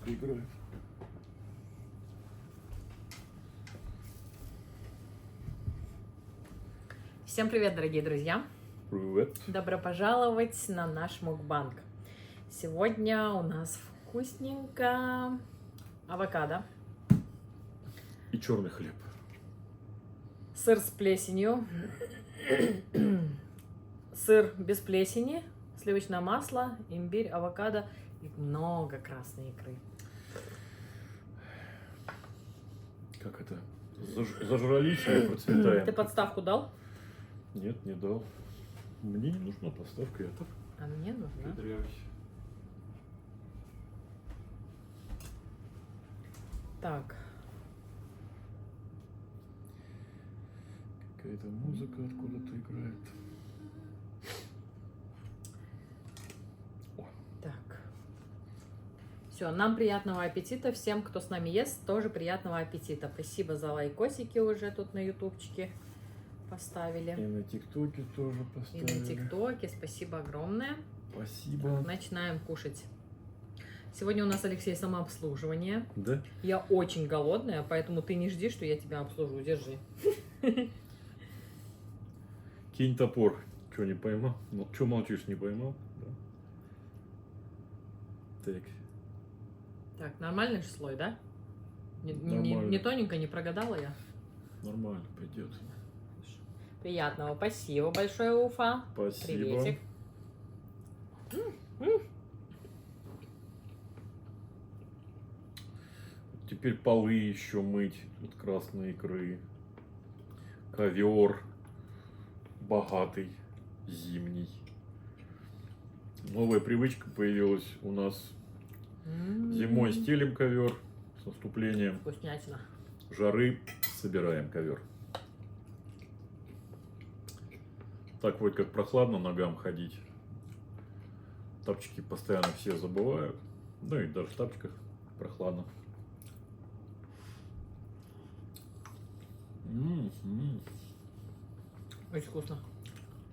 музыка играет. Всем привет, дорогие друзья! Привет. Добро пожаловать на наш мукбанг. Сегодня у нас вкусненько авокадо, И черный хлеб. сыр с плесенью, сыр без плесени, сливочное масло, имбирь, авокадо и много красной икры. Как это? Зажрались и процветаем. Ты подставку дал? Нет, не дал. Мне не нужна поставка, я так А мне нужна. внедряюсь. Так, Какая-то музыка откуда-то играет. так. Все, нам приятного аппетита. Всем, кто с нами ест, тоже приятного аппетита. Спасибо за лайкосики уже тут на ютубчике поставили. И на ТикТоке тоже И поставили. на ТикТоке. Спасибо огромное. Спасибо. Начинаем кушать. Сегодня у нас, Алексей, самообслуживание. Да? Я очень голодная, поэтому ты не жди, что я тебя обслужу. Держи. Кинь топор. Че, не поймал? Ну, че молчишь, не поймал? Да. Так. Так, нормальный же слой, да? Нормально. Не тоненько, не прогадала я? Нормально пойдет. Приятного. Спасибо большое, Уфа. Спасибо. Приветик. Теперь полы еще мыть от красной икры. Ковер богатый, зимний. Новая привычка появилась у нас. Зимой стелим ковер, с наступлением Вкуснятина. жары собираем ковер. Так вот, как прохладно ногам ходить. Тапчики постоянно все забывают. Ну и даже в тапчиках прохладно. Очень вкусно.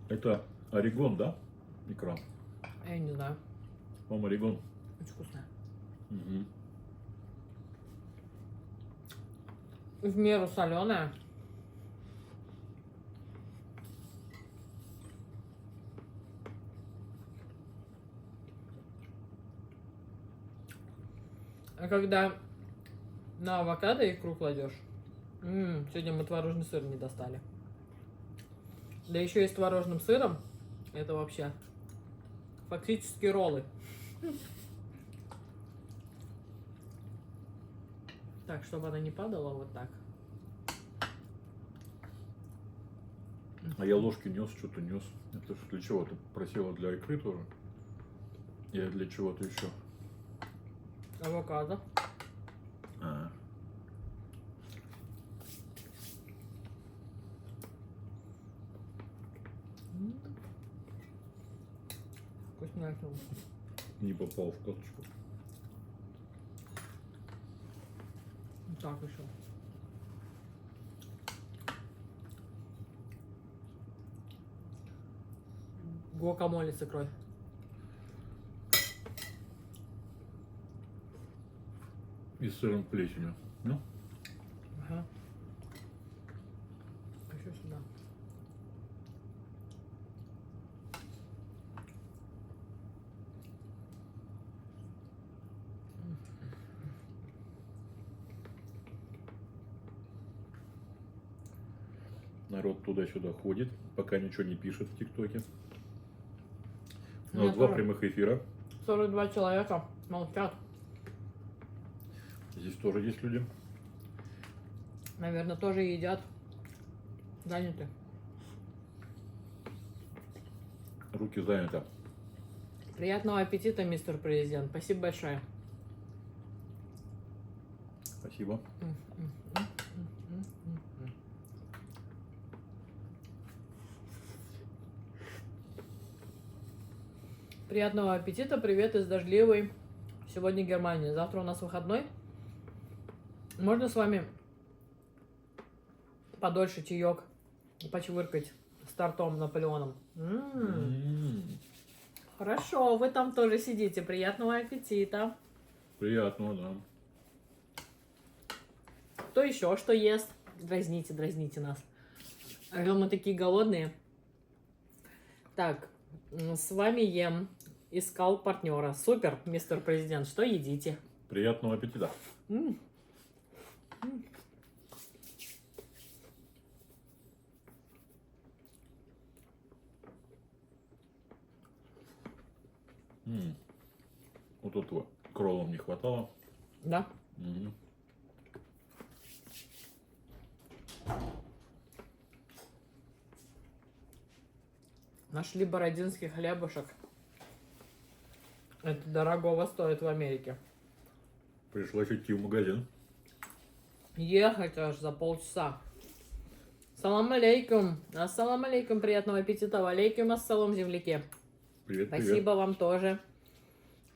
Это орегон, да? Икра. Я не знаю. По-моему, орегон. Очень вкусная. Угу. В меру соленая. А когда на авокадо икру кладешь, сегодня мы творожный сыр не достали. Да еще и с творожным сыром, это вообще фактически роллы. Так, чтобы она не падала, вот так. А я ложки нес, что-то нес. Это ж для чего? Ты просила для икры тоже? Или для чего-то еще? Авокадо. А. Вкуснятина. Не попал в косточку. Так еще. Гуакамоле с икрой. И с сыром плесенью. Ну? Ага. Еще сюда. Народ туда-сюда ходит, пока ничего не пишет в ТикТоке. У Ну, нас два тоже. прямых эфира. 42 человека молчат. Здесь тоже есть люди. Наверное, тоже едят. Заняты. Руки заняты. Приятного аппетита, мистер президент. Спасибо большое. Спасибо. Приятного аппетита. Привет из дождливой сегодня Германии. Завтра у нас выходной. Можно с вами подольше чаек почвыркать с тортом Наполеоном? Хорошо, вы там тоже сидите. Приятного аппетита. Приятно, да. Кто еще что ест? Дразните, дразните нас. А мы такие голодные. Так, с вами ем. Искал партнера. Супер, мистер президент. Что едите? Приятного аппетита. М. Вот этого кроллом не хватало. Да. Мгм. Нашли бородинский хлебушек. Это дорогого стоит в Америке. Пришлось идти в магазин. Ехать аж за полчаса. Салам алейкум. Ассалам алейкум. Приятного аппетита. Алейкум ассалам, земляки. Привет, Спасибо вам тоже.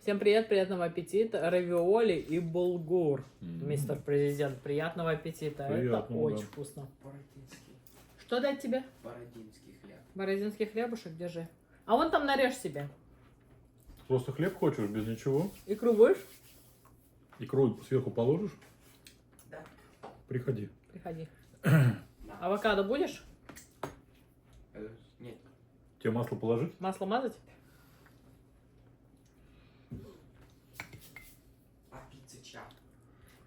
Всем привет, приятного аппетита. Равиоли и булгур. Мистер президент, приятного аппетита. Это Приятного, очень да. вкусно. Бородинский. Что дать тебе? Бородинский хлеб. Бородинский хлебушек, держи. А вон там нарежь себе. Просто хлеб хочешь без ничего? Икру будешь? Икру сверху положишь? Да. Приходи. Приходи. Да. Авокадо будешь? Нет. Тебе масло положить? Масло мазать? А пицца чья?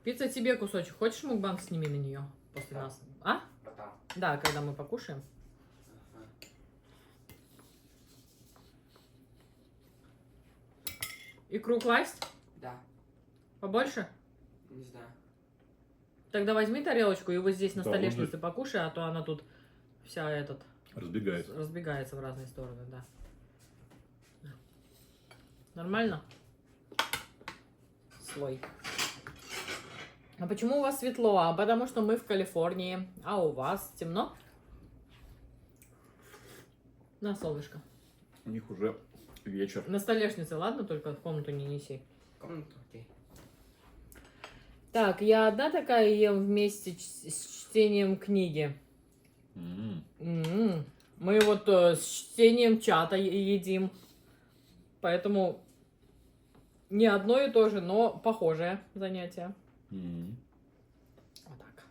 Пицца тебе кусочек. Хочешь, мукбанг сними на нее после Да. нас? А? Потом. Да, когда мы покушаем. Ага. Икру класть? Да. Побольше? Не знаю. Тогда возьми тарелочку и вот здесь на Да, столешнице вот здесь. покушай, а то она тут вся Разбегается. разбегается в разные стороны, да. Нормально? Слой. А почему у вас светло? А потому что мы в Калифорнии, а у вас темно? На солнышко. У них уже вечер. На столешнице, ладно? Только в комнату не неси. Комнату, окей. Так, я одна такая ем вместе с чтением книги. Мы вот с чтением чата едим. Поэтому не одно и то же, но похожее занятие. Вот так.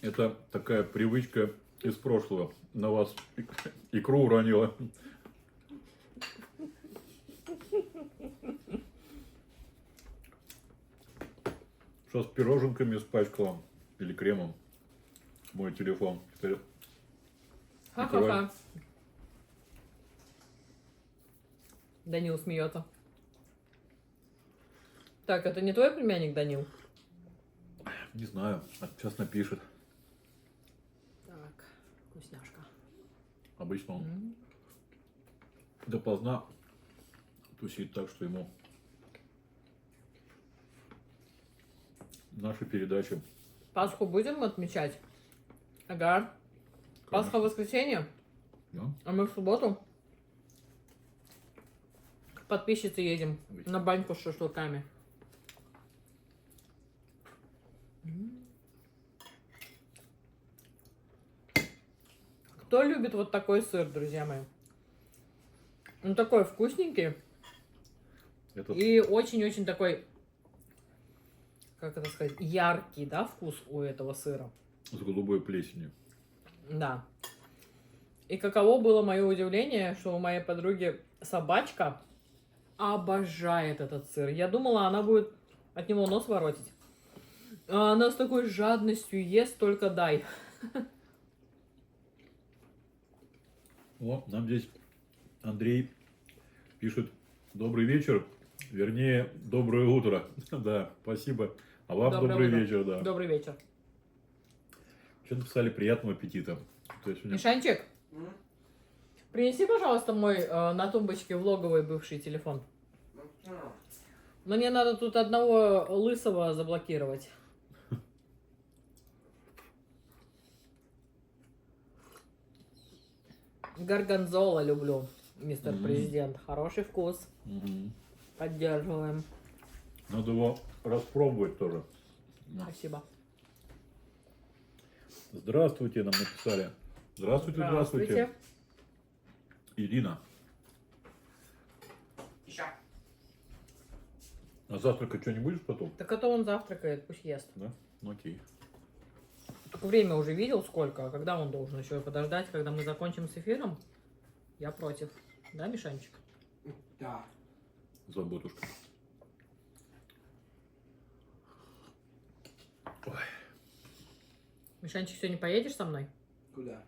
Это такая привычка из прошлого. На вас икру уронила. Что с пироженками испачкала? Или кремом? Мой телефон. Теперь Ха-ха-ха. Данил смеется. Так, это не твой племянник, Данил? не знаю. Сейчас напишет. Так, вкусняшка. Обычно он допоздна тусит так, что ему наши передачи. Пасху будем отмечать? Ага. Пасха в воскресенье, Да? а мы в субботу к подписчице едем на баньку с шашлыками. Кто любит вот такой сыр, друзья мои? Он такой вкусненький Это и очень-очень такой, как это сказать, яркий, да, вкус у этого сыра. с голубой плесенью. Да. И каково было мое удивление, что у моей подруги собачка обожает этот сыр. Я думала, она будет от него нос воротить. А она с такой жадностью ест, только дай. О, нам здесь Андрей пишет: добрый вечер, вернее, доброе утро. Да, спасибо. А вам добрый утро. вечер, да. Добрый вечер. Еще написали приятного аппетита. То есть у меня... Мишанчик, принеси, пожалуйста, мой на тумбочке влоговый бывший телефон. Мне надо тут одного лысого заблокировать. Горгонзола люблю, мистер президент. Хороший вкус. Мгм. Поддерживаем. Надо его распробовать тоже. Спасибо. Здравствуйте, нам написали. Здравствуйте, здравствуйте. Ирина. Еще. А завтрака что, не будешь потом? Так это он завтракает, пусть ест. Да? Ну окей. Только время уже видел сколько, а когда он должен еще подождать, когда мы закончим с эфиром? Я против. Да, Мишанчик? Да. Заботушка. Мишанчик, сегодня поедешь со мной? Куда?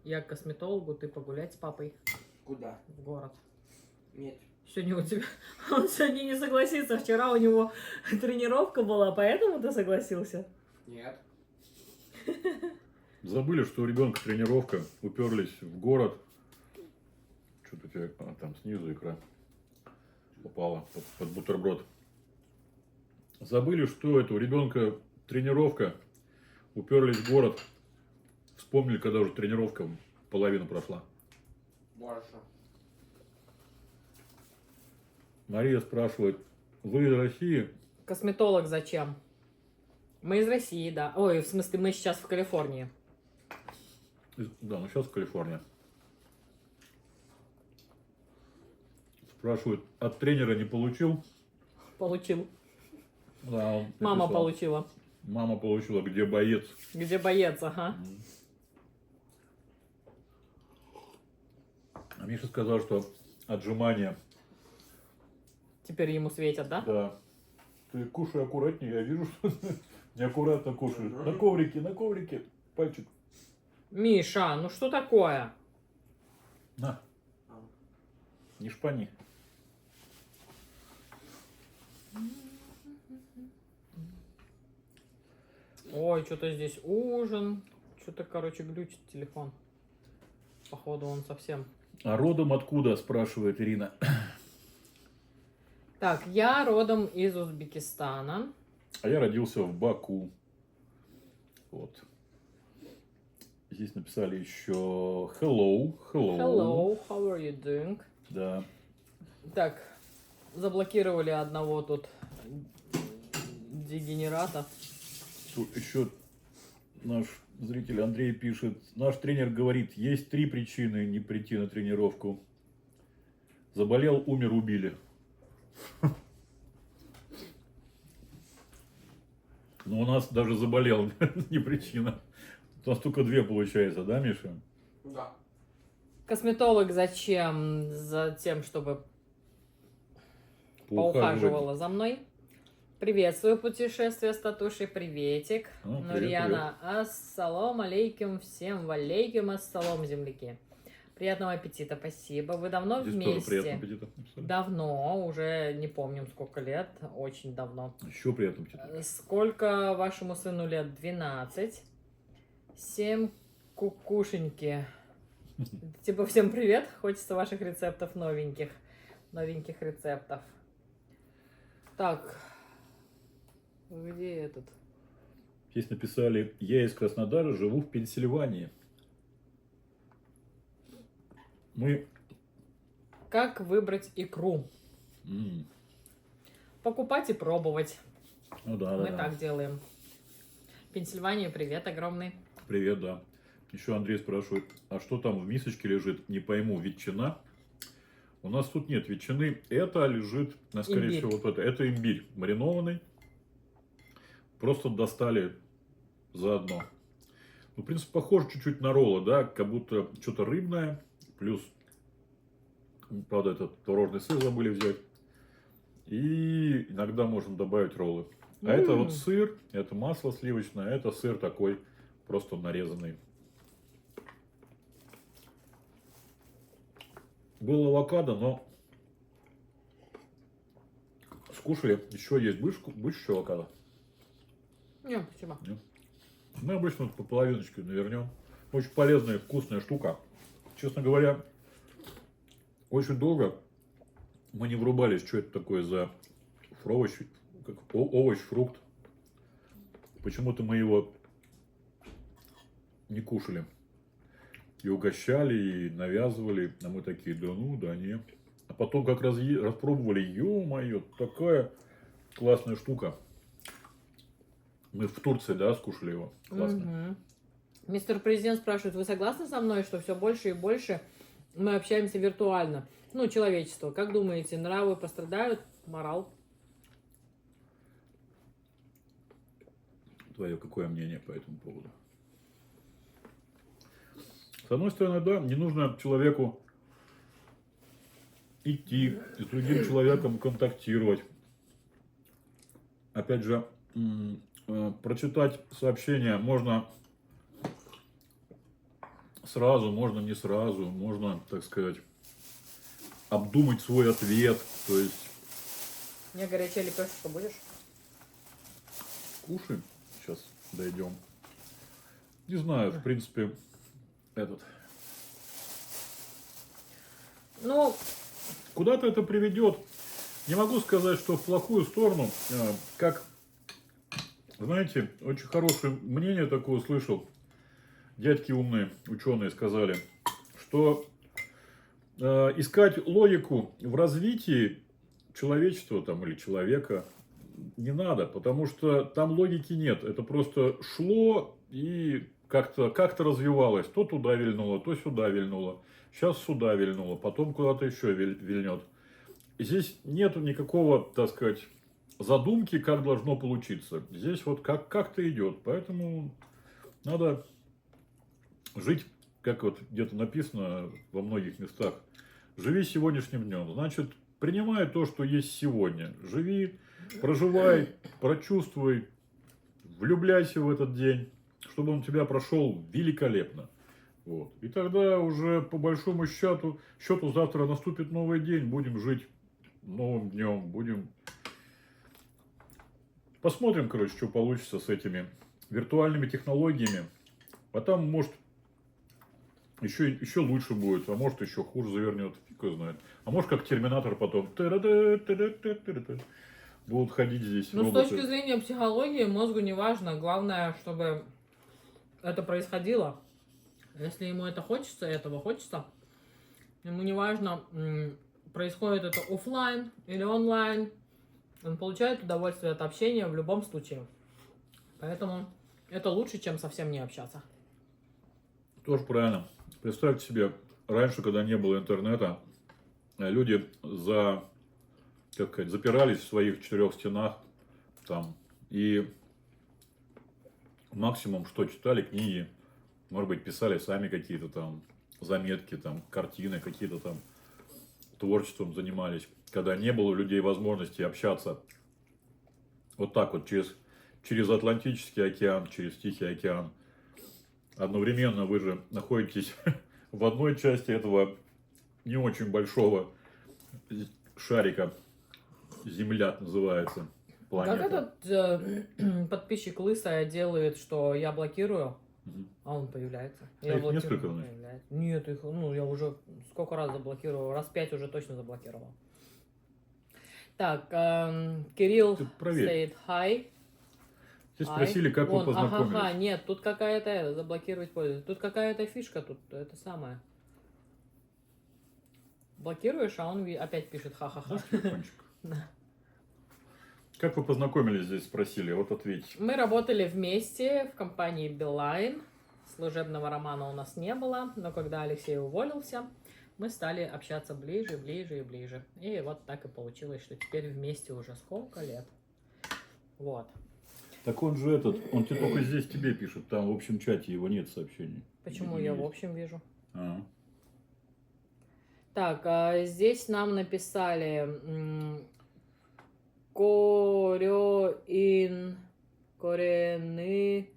Я к косметологу, ты погулять с папой Куда? в город. Нет. Сегодня у тебя... Он сегодня не согласится. Вчера у него тренировка была, поэтому ты согласился? Нет. Забыли, что у ребенка тренировка. Уперлись в город. Что-то у тебя там снизу икра попала под бутерброд. Забыли, что это у ребенка тренировка. Уперлись в город. Вспомнили, когда уже тренировка половина прошла. Больше. Мария спрашивает, вы из России? Косметолог зачем? Мы из России, да. Ой, в смысле, мы сейчас в Калифорнии. Да, ну сейчас в Калифорнии. Спрашивают, от тренера не получил? Получил. Да, он Мама написал. получила. Мама получила, где боец. Где боец, ага. А Миша сказал, что отжимания. Теперь ему светят, да? Да. Ты кушай аккуратнее, я вижу, что неаккуратно кушаешь. Мгм. На коврике, пальчик. Миша, ну что такое? На, не шпани. Ой, что-то здесь ужин. Что-то, короче, глючит телефон. Походу он совсем... А родом откуда, спрашивает Ирина. Так, я родом из Узбекистана. А я родился в Баку. Вот. Здесь написали еще hello. Hello, how are you doing? Да. Так, заблокировали одного тут дегенерата. Тут еще наш зритель Андрей пишет, наш тренер говорит, есть 3 причины не прийти на тренировку. Заболел, умер, убили. Но у нас даже заболел не причина. У нас только 2 получается, да, Миша? Да. Косметолог зачем? За тем, чтобы поухаживала за мной. Приветствую, путешествие с Татушей, приветик. Привет, Нурьяна, ассалам алейкум, всем валейкум ассалам, земляки. Приятного аппетита, спасибо. Вы давно Здесь вместе? тоже приятного аппетита написали. Давно, уже не помним сколько лет, очень давно. Еще приятного аппетита. Сколько вашему сыну лет? 12. 7 кукушеньки. Типа всем привет, хочется ваших рецептов новеньких. Новеньких рецептов. Так, где этот? Здесь написали, я из Краснодара, живу в Пенсильвании. Мы... Как выбрать икру? М, Покупать и пробовать. Ну да, Мы да, да. так делаем. Пенсильвания, привет огромный. Привет, да. Еще Андрей спрашивает, а что там в мисочке лежит? Не пойму, ветчина? У нас тут нет ветчины. Это лежит, скорее Имбирь. всего, вот это. Это имбирь маринованный. Просто достали заодно. Ну, в принципе, похоже чуть-чуть на роллы, да? Как будто что-то рыбное. Плюс, правда, этот творожный сыр забыли взять. И иногда можно добавить роллы. А это вот сыр, это масло сливочное, это сыр такой просто нарезанный. Был авокадо, но скушали. Еще есть. Будешь еще авокадо? Нет, спасибо. Нет? Мы обычно по половиночке навернем. Очень полезная, вкусная штука. Честно говоря, очень долго мы не врубались, что это такое за овощ, как овощ, фрукт. Почему-то мы его не кушали. И угощали, и навязывали. А мы такие, да ну, да не. А потом как раз распробовали, ё-моё, такая классная штука. Мы в Турции, да, скушали его. Классно. Мгм. Мистер Президент спрашивает, вы согласны со мной, что все больше и больше мы общаемся виртуально? Ну, человечество. Как думаете, нравы пострадают? Морал? твое какое мнение по этому поводу? С одной стороны, да, не нужно человеку идти и с другим человеком контактировать. Опять же, прочитать сообщение можно сразу, можно не сразу, можно, так сказать, обдумать свой ответ. То есть Не горячая лепешечка будешь? кушаем, сейчас дойдем. Не знаю, в принципе, этот. Ну, Куда-то это приведет. Не могу сказать, что в плохую сторону. Как, знаете, очень хорошее мнение такое слышал. Дядьки умные, ученые сказали, что искать логику в развитии человечества там, или человека не надо, потому что там логики нет. Это просто шло и как-то развивалось. То туда вильнуло, то сюда вильнуло. Сейчас сюда вильнуло, потом куда-то еще вильнет. И здесь нет никакого, так сказать, задумки, как должно получиться. Здесь вот как-то идет. Поэтому надо жить, как вот где-то написано во многих местах. Живи сегодняшним днем. Значит, принимай то, что есть сегодня. Живи, проживай, прочувствуй, влюбляйся в этот день, чтобы он тебя прошел великолепно. Вот. И тогда уже по большому счету завтра наступит новый день, будем жить новым днем, будем... Посмотрим, короче, что получится с этими виртуальными технологиями. А там, может, еще лучше будет, а может, еще хуже завернет, фиг его знает. А может, как Терминатор потом будут ходить здесь ну, с роботы. точки зрения психологии мозгу не важно. Главное, чтобы это происходило. Если ему это хочется, этого хочется, ему не важно, происходит это офлайн или онлайн, он получает удовольствие от общения в любом случае. Поэтому это лучше, чем совсем не общаться. Тоже правильно. Представьте себе, раньше, когда не было интернета, люди запирались в своих 4 стенах там, и максимум, что читали, книги, может быть, писали сами какие-то там заметки, там, картины, какие-то там творчеством занимались, когда не было у людей возможности общаться вот так вот через Атлантический океан, через Тихий океан. Одновременно вы же находитесь в одной части этого не очень большого шарика, Земля называется, планета. Как этот подписчик Лысая делает, что я блокирую, а он появляется? Я их несколько, он значит? появляется. Нет, их, ну, я уже сколько раз заблокировал, раз 5 уже точно заблокировал. Так, Кирилл Ты проверь. said hi. Здесь спросили, как вы познакомились. Ага, нет, тут какая-то, заблокировать пользователя. Тут какая-то фишка, тут это самое. Блокируешь, а он опять пишет ха-ха-ха. Дашь телефончик? Да. Как вы познакомились, здесь спросили, вот ответьте. Мы работали вместе в компании Билайн. Служебного романа у нас не было, но когда Алексей уволился, мы стали общаться ближе, ближе и ближе. И вот так и получилось, что теперь вместе уже сколько лет. Вот. Так он же он только здесь тебе пишет, там в общем чате его нет сообщений. Почему Или я в есть? общем вижу? А. Так, здесь нам написали Корены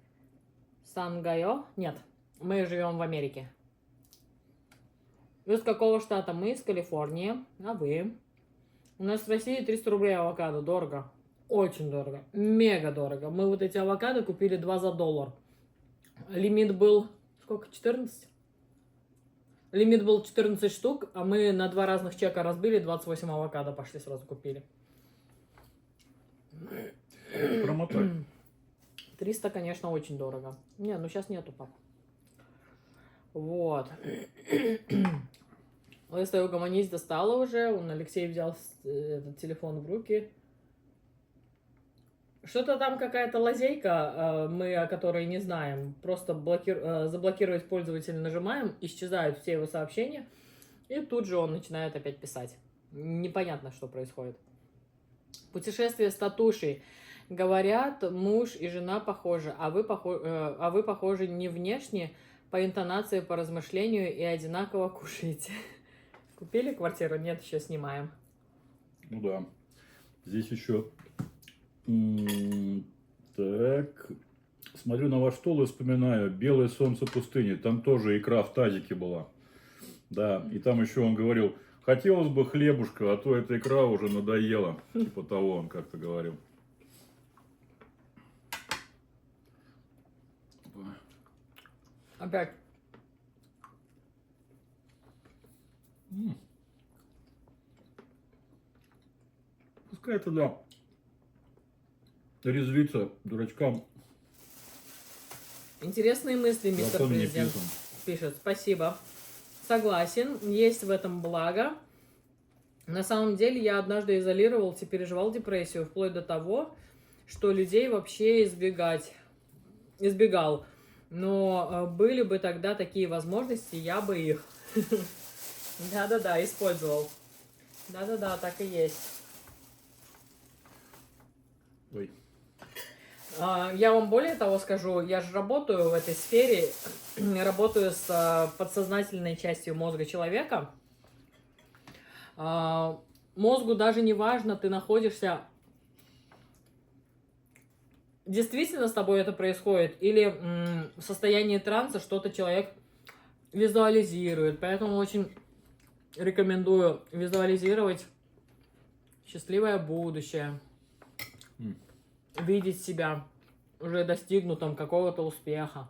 Сангайо. Нет, мы живем в Америке. Вы из какого штата? Мы из Калифорнии. А вы? У нас в России 300 рублей авокадо. Дорого. Очень дорого. Мега дорого. Мы вот эти авокадо купили 2 за $1. Лимит был... Сколько? 14? Лимит был 14 штук, а мы на 2 разных чека разбили, 28 авокадо пошли сразу купили. Промотай. 300, конечно, очень дорого. Не, ну сейчас нету, пап. Вот. Лысая угомонись достала уже. Он, Алексей, взял этот телефон в руки. Что-то там какая-то лазейка, мы о которой не знаем. Просто заблокировать пользователя нажимаем, исчезают все его сообщения. И тут же он начинает опять писать. Непонятно, что происходит. Путешествие с Татушей. Говорят, муж и жена похожи, а вы похожи не внешне, по интонации, по размышлению и одинаково кушаете. Купили квартиру? Нет, еще снимаем. Ну да. Здесь еще... Так. Смотрю на ваш стол и вспоминаю. Белое солнце пустыни. Там тоже икра в тазике была. Да. И там еще он говорил, хотелось бы хлебушка, а то эта икра уже надоела. Типа того он как-то говорил. Опять. Пускай тогда резвится дурачкам. Интересные мысли, мистер Закон не президент. писан. Пишет, спасибо. Согласен, есть в этом благо. На самом деле я однажды изолировался, переживал депрессию, вплоть до того, что людей вообще избегал. Но были бы тогда такие возможности, я бы их, да-да-да, использовал. Да-да-да, так и есть. Ой. Я вам более того скажу, я же работаю в этой сфере, работаю с подсознательной частью мозга человека. Мозгу даже не важно, ты находишься... Действительно с тобой это происходит, или в состоянии транса что-то человек визуализирует. Поэтому очень рекомендую визуализировать счастливое будущее. Видеть себя уже достигнутым какого-то успеха.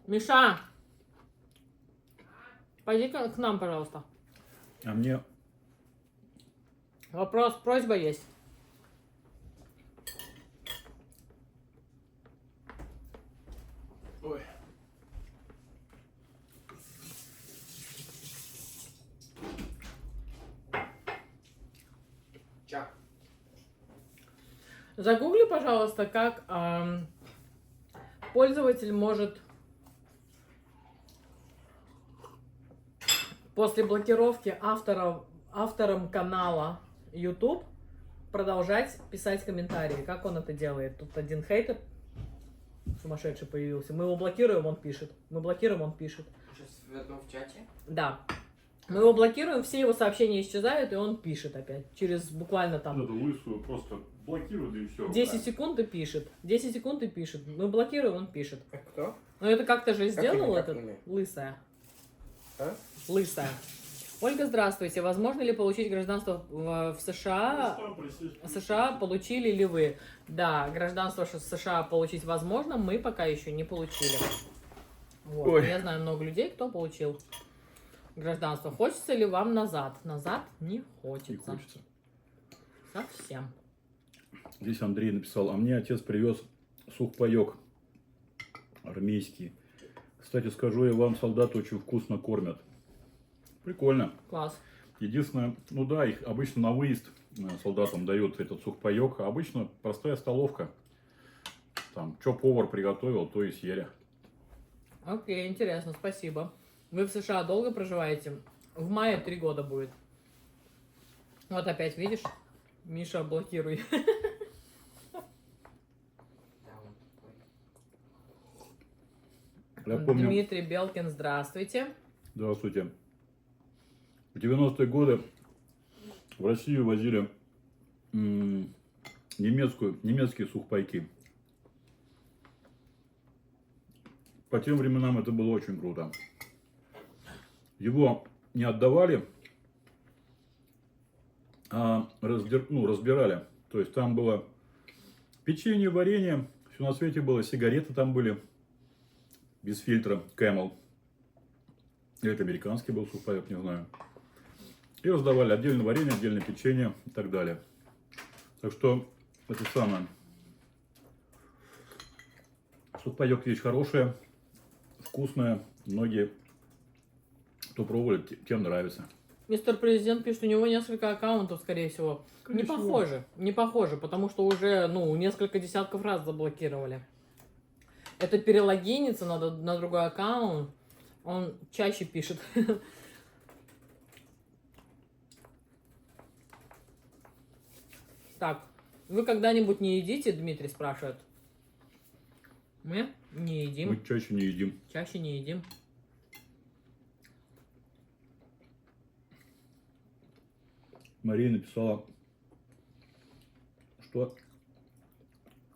Миша, пойди к нам, пожалуйста. А мне... Вопрос, просьба есть. Ой. Чак. Загугли, пожалуйста, как пользователь может после блокировки авторам канала YouTube продолжать писать комментарии. Как он это делает? Тут один хейтер сумасшедший появился. Мы его блокируем, он пишет. Мы блокируем, он пишет. Сейчас в одном в чате. Да. Мы его блокируем, все его сообщения исчезают, и он пишет опять. Через буквально там Эту лысую просто блокируют и все. 10 секунд и пишет. 10 секунд и пишет. Мы блокируем, он пишет. А кто? Но это как-то же сделал имя, этот как имя? лысая. А? Лысая. Ольга, здравствуйте. Возможно ли получить гражданство в США? США получили ли вы? Да, гражданство США получить возможно, мы пока еще не получили. Вот. Ой. Я знаю много людей, кто получил гражданство. Хочется ли вам назад? Назад не хочется. Не хочется. Совсем. Здесь Андрей написал, а мне отец привез сухпайок армейский. Кстати, скажу я вам, солдаты очень вкусно кормят. Прикольно. Класс. Единственное, ну да, их обычно на выезд солдатам дают этот сухпайок, а обычно простая столовка. Там, что повар приготовил, то и съели. Окей, интересно, спасибо. Вы в США долго проживаете? В мае 3 года будет. Вот опять, видишь? Миша, блокируй. Да, он такой. Я помню, Дмитрий Белкин, здравствуйте. здравствуйте. В 90-е годы в Россию возили немецкие сухпайки. По тем временам это было очень круто. Его не отдавали, а разбирали. То есть там было печенье, варенье, все на свете было, сигареты там были, без фильтра, Camel. Или это американский был сухпайок, не знаю. И раздавали отдельно варенье, отдельно печенье и так далее. Так что это самое. Сухпайок вещь хорошая, вкусная. Многие, кто пробовали, тем нравится. Мистер Президент пишет, у него несколько аккаунтов, скорее всего. Скорее не всего. похоже, не похоже, потому что уже, несколько десятков раз заблокировали. это перелогиниться надо на другой аккаунт. Он чаще пишет. Так, вы когда-нибудь не едите, Дмитрий спрашивает. Мы не едим. Мы чаще не едим. Чаще не едим. Мария написала, что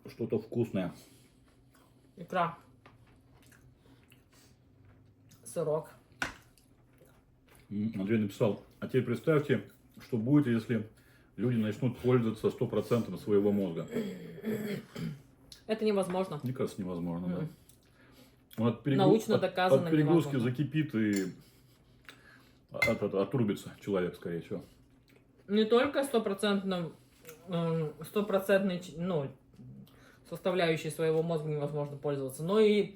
что-то вкусное. Икра. Сырок. Андрей написал, а теперь представьте, что будет, если люди начнут пользоваться 100% своего мозга. Это невозможно. Мне кажется, невозможно, да. Мгм. Он от Научно доказано от перегрузки невозможно. закипит и отрубится человек, скорее всего. Не только стопроцентной, ну, составляющей своего мозга невозможно пользоваться, но и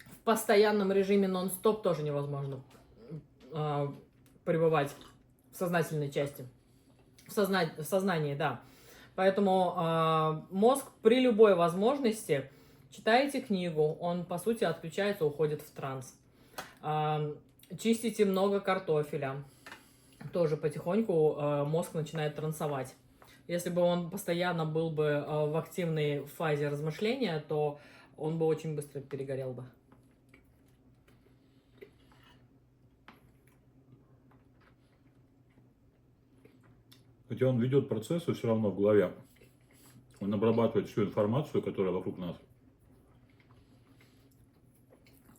в постоянном режиме нон-стоп тоже невозможно пребывать в сознательной части. В сознании, да. Поэтому мозг при любой возможности, читаете книгу, он по сути отключается, уходит в транс. Чистите много картофеля, тоже потихоньку мозг начинает трансовать. Если бы он постоянно был бы в активной фазе размышления, то он бы очень быстро перегорел бы. Хотя он ведет процессы все равно в голове. Он обрабатывает всю информацию, которая вокруг нас.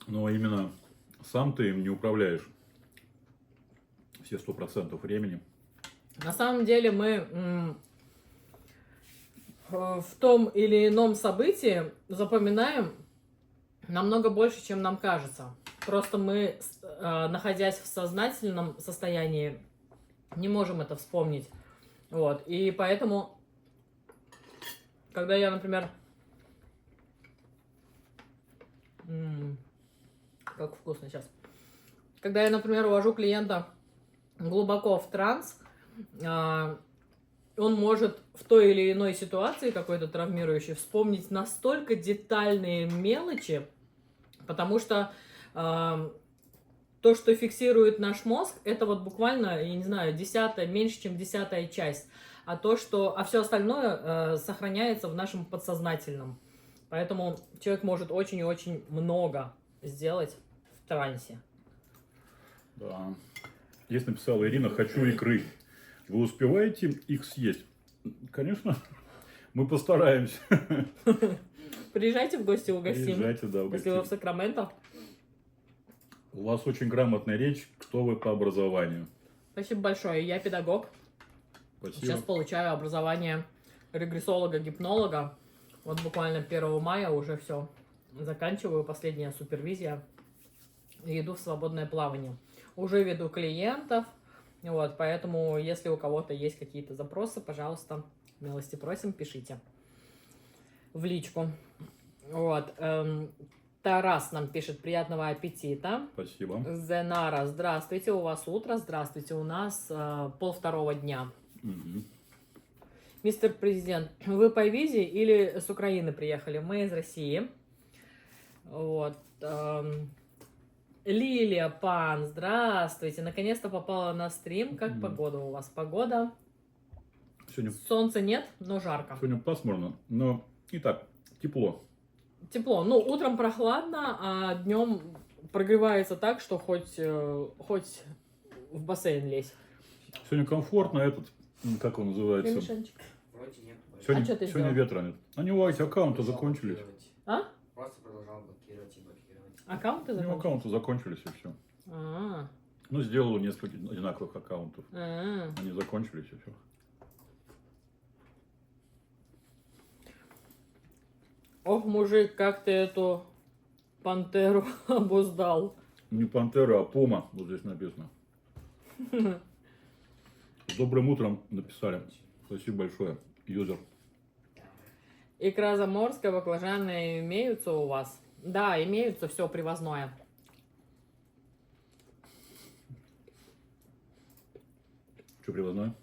Но именно сам ты им не управляешь все 100% времени. На самом деле мы в том или ином событии запоминаем намного больше, чем нам кажется. Просто мы, находясь в сознательном состоянии, не можем это вспомнить. Вот. И поэтому, когда я, например, как вкусно сейчас. Когда я, например, увожу клиента глубоко в транс, он может в той или иной ситуации какой-то травмирующей вспомнить настолько детальные мелочи, потому что то, что фиксирует наш мозг, это вот буквально, я не знаю, меньше, чем 10-я часть. А все остальное сохраняется в нашем подсознательном. Поэтому человек может очень и очень много сделать в трансе. Да. Здесь написала Ирина, хочу икры. Вы успеваете их съесть? Конечно, мы постараемся. Приезжайте в гости, угостим. Приезжайте, да, Если вы в Сакраменто. У вас очень грамотная речь. Кто вы по образованию? Спасибо большое. Я педагог. Спасибо. Сейчас получаю образование регрессолога-гипнолога. Вот буквально 1 мая уже все. Заканчиваю, последняя супервизия. И иду в свободное плавание. Уже веду клиентов. Вот, поэтому, если у кого-то есть какие-то запросы, пожалуйста, милости просим, пишите в личку. Вот. Тарас нам пишет, приятного аппетита. Спасибо. Зенара, здравствуйте, у вас утро, здравствуйте, у нас 1:30 дня. Угу. Мистер Президент, вы по визе или с Украины приехали? Мы из России. Вот. Лилия Пан, здравствуйте. Наконец-то попала на стрим. Как погода у вас? Погода? Сегодня Солнца нет, но жарко. Сегодня пасмурно, но и так, тепло. Тепло. Ну, утром прохладно, а днем прогревается так, что хоть в бассейн лезь. Сегодня комфортно как он называется? Ремешанчик. Вроде нет. Сегодня, А что ты сегодня сделал? ветра нет. А не у аккаунты Продолжал закончились. блокировать. А? Просто продолжал блокировать и блокировать. Аккаунты У него закончились? аккаунты закончились и все. А, Ну, сделал несколько одинаковых аккаунтов. а. Они закончились и все. Ох, мужик, как ты эту пантеру обуздал. Не пантера, а пома, вот здесь написано. С добрым утром написали. Спасибо большое, юзер. Икра заморская, баклажаны имеются у вас? Да, имеются, все привозное. Что привозное?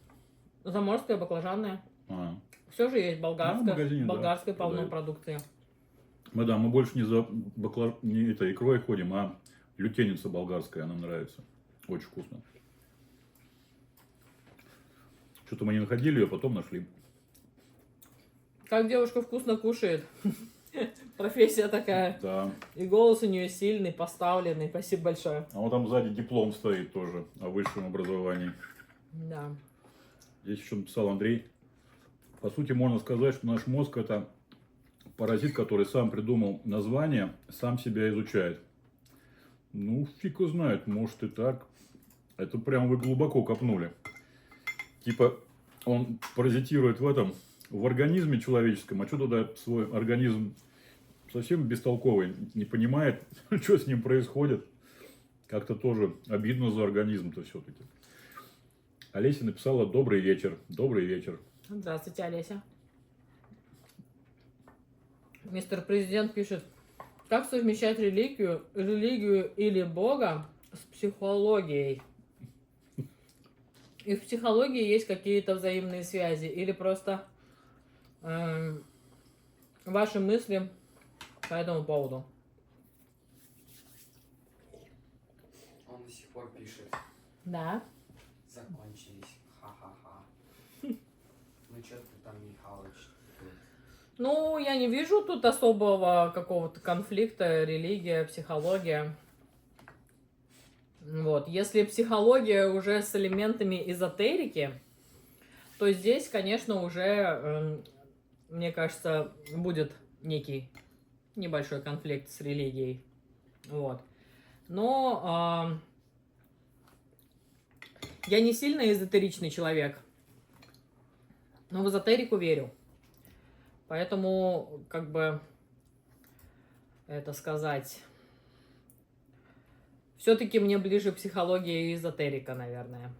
Заморская, баклажанная. А, Все же есть Ну, в болгарская. магазине, да, Болгарской полно продают. продукции. Мы больше не за не это, икрой ходим, а лютеница болгарская, нам нравится. Очень вкусно. Что-то мы не находили ее, потом нашли. Как девушка вкусно кушает. Профессия такая. Да. И голос у нее сильный, поставленный. Спасибо большое. А вот там сзади диплом стоит тоже о высшем образовании. Да. Здесь еще написал Андрей. По сути, можно сказать, что наш мозг это паразит, который сам придумал название, сам себя изучает. Ну, фиг его знает, может и так. Это прям вы глубоко копнули. Типа, он паразитирует в организме человеческом, а что туда свой организм совсем бестолковый, не понимает, что с ним происходит. Как-то тоже обидно за организм-то все-таки. Олеся написала «Добрый вечер». Добрый вечер. Здравствуйте, Олеся. Мистер Президент пишет, как совмещать религию или Бога с психологией? И в психологии есть какие-то взаимные связи? Или просто ваши мысли по этому поводу? Он до сих пор пишет. Да. Закончились. Ха-ха-ха. Ну что ты там, Михалыч? Тут? Ну, я не вижу тут особого какого-то конфликта, религия, психология. Вот. Если психология уже с элементами эзотерики, то здесь, конечно, уже, мне кажется, будет некий небольшой конфликт с религией. Вот. Но я не сильно эзотеричный человек, но в эзотерику верю. Поэтому, как бы, это сказать, все-таки мне ближе психология и эзотерика, наверное.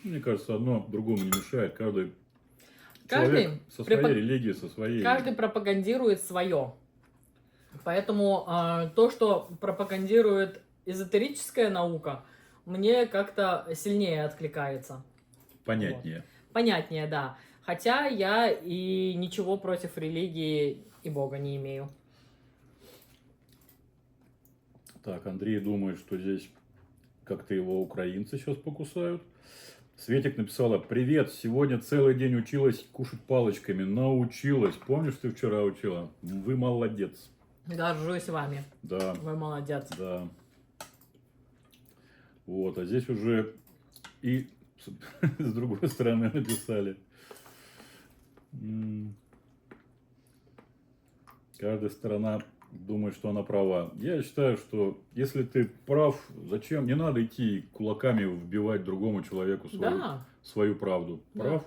Мне кажется, одно другому не мешает. Каждый Каждый человек со своей религией, со своей... Каждый пропагандирует свое. Поэтому то, что пропагандирует эзотерическая наука, мне как-то сильнее откликается. Понятнее. Вот. Понятнее, да. Хотя я и ничего против религии и Бога не имею. Так, Андрей думает, что здесь как-то его украинцы сейчас покусают. Светик написала: «Привет, сегодня целый день училась кушать палочками. Научилась. Помнишь, ты вчера учила? Вы молодец». Горжусь вами. Да. Вы молодец. Да. Вот, а здесь уже и с другой стороны написали. Каждая сторона думает, что она права. Я считаю, что если ты прав, зачем? Не надо идти кулаками вбивать другому человеку свою правду. Да. Прав,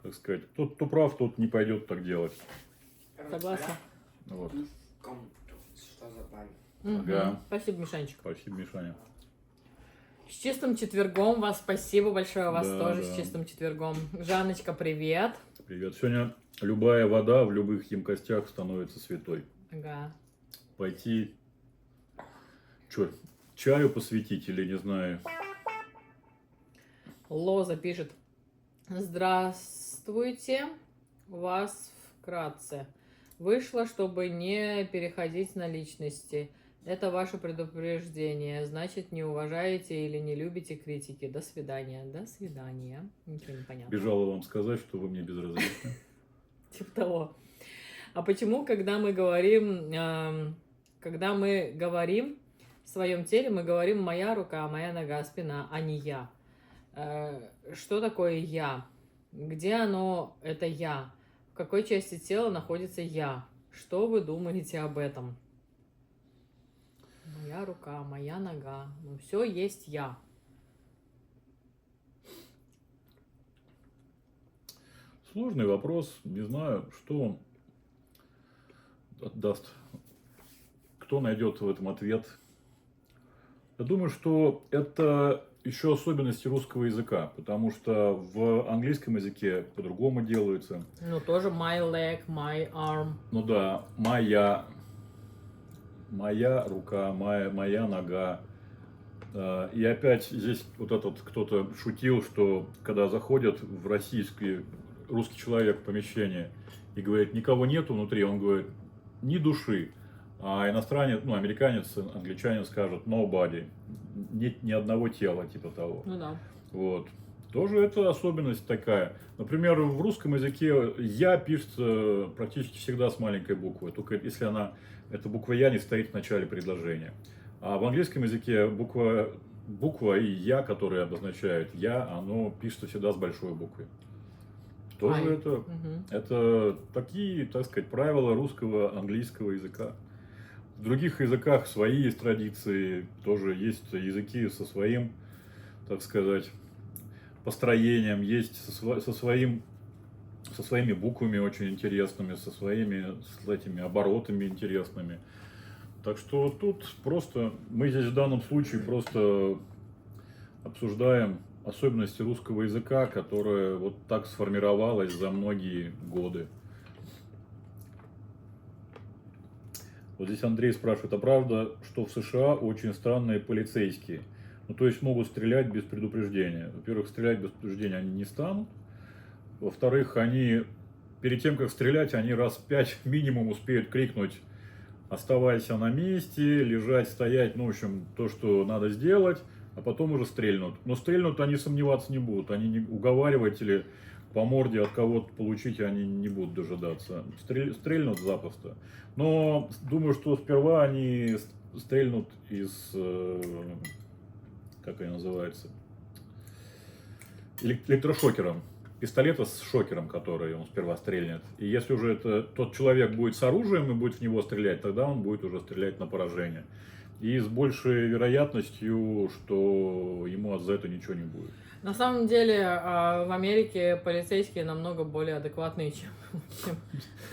так сказать. Тот, кто прав, тот не пойдет так делать. Согласна. Вот. Что за память? Ага. Спасибо, Мишанчик. Спасибо, Мишаня. С чистым четвергом вас. Спасибо большое. Вас Да, тоже да. с чистым четвергом. Жанночка, привет. Привет. Сегодня любая вода в любых емкостях становится святой. Ага. Пойти, что, чаю посвятить или не знаю. Лоза пишет. Здравствуйте. Вас вкратце. Вышло, чтобы не переходить на личности. Это ваше предупреждение. Значит, не уважаете или не любите критики. До свидания. До свидания. Ничего не понятно. Бежала вам сказать, что вы мне безразличны. Типа того. А почему, когда мы говорим в своем теле, мы говорим «моя рука, моя нога, спина», а не «я»? Что такое «я»? Где оно, это «я»? В какой части тела находится «я»? Что вы думаете об этом? Моя рука, моя нога. Ну, все есть «я». Сложный вопрос. Не знаю, что он даст. Кто найдет в этом ответ? Я думаю, что это еще особенности русского языка, потому что в английском языке по-другому делается. Ну, тоже my leg, my arm. Ну да, моя рука, моя нога. И опять здесь вот этот кто-то шутил, что когда заходят в русский человек в помещение, и говорит, никого нету внутри, он говорит, ни души. А иностранец, ну, американец, англичанин скажет nobody, нет ни одного тела, типа того. Ну да. Вот. Тоже это особенность такая. Например, в русском языке «я» пишется практически всегда с маленькой буквы, только если эта буква «я» не стоит в начале предложения. А в английском языке буква и «я», которые обозначают «я», оно пишется всегда с большой буквы. Тоже Ай. это, Мгм. это такие, так сказать, правила русского, английского языка. В других языках свои есть традиции, тоже есть языки со своим, так сказать, построением, есть со своими буквами очень интересными, с этими оборотами интересными. Так что тут просто, мы здесь в данном случае просто обсуждаем особенности русского языка, которая вот так сформировалась за многие годы. Вот здесь Андрей спрашивает, а правда, что в США очень странные полицейские? Ну, то есть могут стрелять без предупреждения. Во-первых, стрелять без предупреждения они не станут. Во-вторых, они перед тем, как стрелять, они раз 5 минимум успеют крикнуть: оставайся на месте, лежать, стоять, ну, в общем, то, что надо сделать, а потом уже стрельнут. Но стрельнут они сомневаться не будут. Они не уговаривать или по морде от кого-то получить они не будут дожидаться. Стрельнут запросто. Но думаю, что сперва они стрельнут из, как они называются, электрошокером. Пистолета с шокером, который он сперва стрельнет. И если уже тот человек будет с оружием и будет в него стрелять, тогда он будет уже стрелять на поражение. И с большей вероятностью, что ему за это ничего не будет. На самом деле, в Америке полицейские намного более адекватные, чем...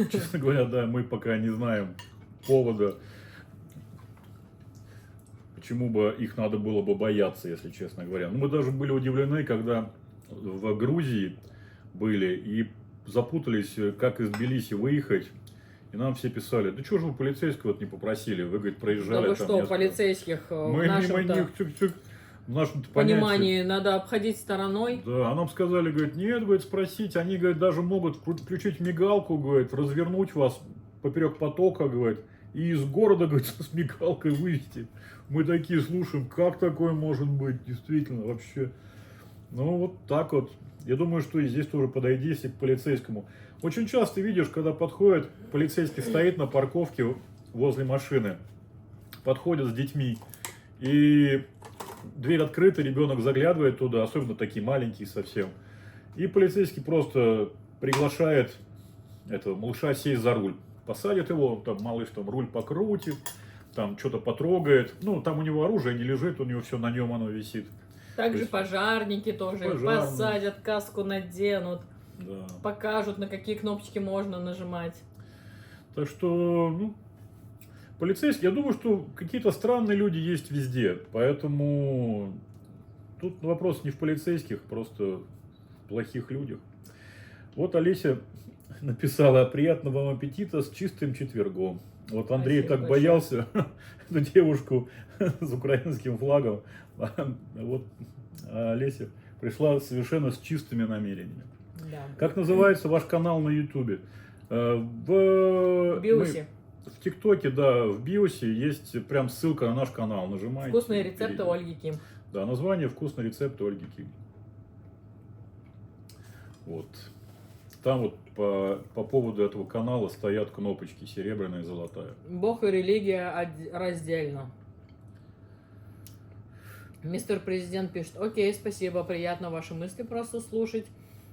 Честно говоря, да, мы пока не знаем повода, почему бы их надо было бы бояться, если честно говоря. Ну, мы даже были удивлены, когда в Грузии были и запутались, как из Тбилиси выехать. И нам все писали, да что же вы полицейского не попросили? Вы, говорит, проезжали Да вы там что, несколько- полицейских Мы в нашем-то в нашем-то понимании надо обходить стороной? Да, а нам сказали, говорит, нет, говорит, спросить, они, говорит, даже могут включить мигалку, говорит, развернуть вас поперек потока, говорит, и из города, говорит, с мигалкой вывести. Мы такие слушаем, как такое может быть, действительно, вообще. Ну, вот так вот. Я думаю, что и здесь тоже подойди, если к полицейскому. Очень часто видишь, когда подходит, полицейский стоит на парковке возле машины, подходит с детьми, и дверь открыта, ребенок заглядывает туда, особенно такие маленькие совсем. И полицейский просто приглашает этого малыша сесть за руль. Посадит его, там малыш там руль покрутит, там что-то потрогает. Ну, там у него оружие не лежит, у него все на нем оно висит. Также То есть- пожарники тоже Пожарные. посадят, каску наденут, Да. покажут, на какие кнопочки можно нажимать. Так что, ну, полицейские, я думаю, что какие-то странные люди есть везде. Поэтому тут вопрос не в полицейских, просто в плохих людях. Вот Олеся написала: приятного вам аппетита с чистым четвергом. Вот Андрей Спасибо так большое. боялся эту девушку с украинским флагом. А вот Олеся пришла совершенно с чистыми намерениями. Да. Как называется ваш канал на Ютубе? В Биуси. в ТикТоке, да, в Биосе есть прям ссылка на наш канал. Нажимаете. Вкусные рецепты перейдете. Ольги Ким. Да, название «Вкусные рецепты Ольги Ким». Вот. Там вот по поводу этого канала стоят кнопочки серебряная и золотая. Бог и религия раздельно. Мистер Президент пишет: окей, спасибо, приятно ваши мысли просто слушать.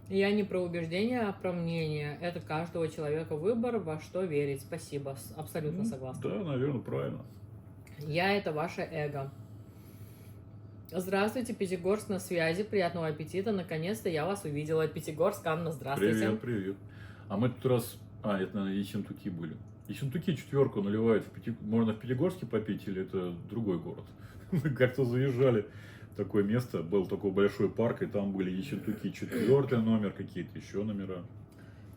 Я не про убеждения, а про мнение. Это каждого человека выбор, во что верить. Спасибо, абсолютно Ну, согласна. Да, наверное, правильно. Я — это ваше эго. Здравствуйте, Пятигорск на связи. Приятного аппетита. Наконец-то я вас увидела. Пятигорск, Анна, здравствуйте. Привет, привет. А мы тут раз... это, наверное, Ессентуки были. Ессентуки 4 наливают. Можно в Пятигорске попить или это другой город? Мы как-то заезжали в такое место. Был такой большой парк, и там были Ессентуки 4 номер, какие-то еще номера.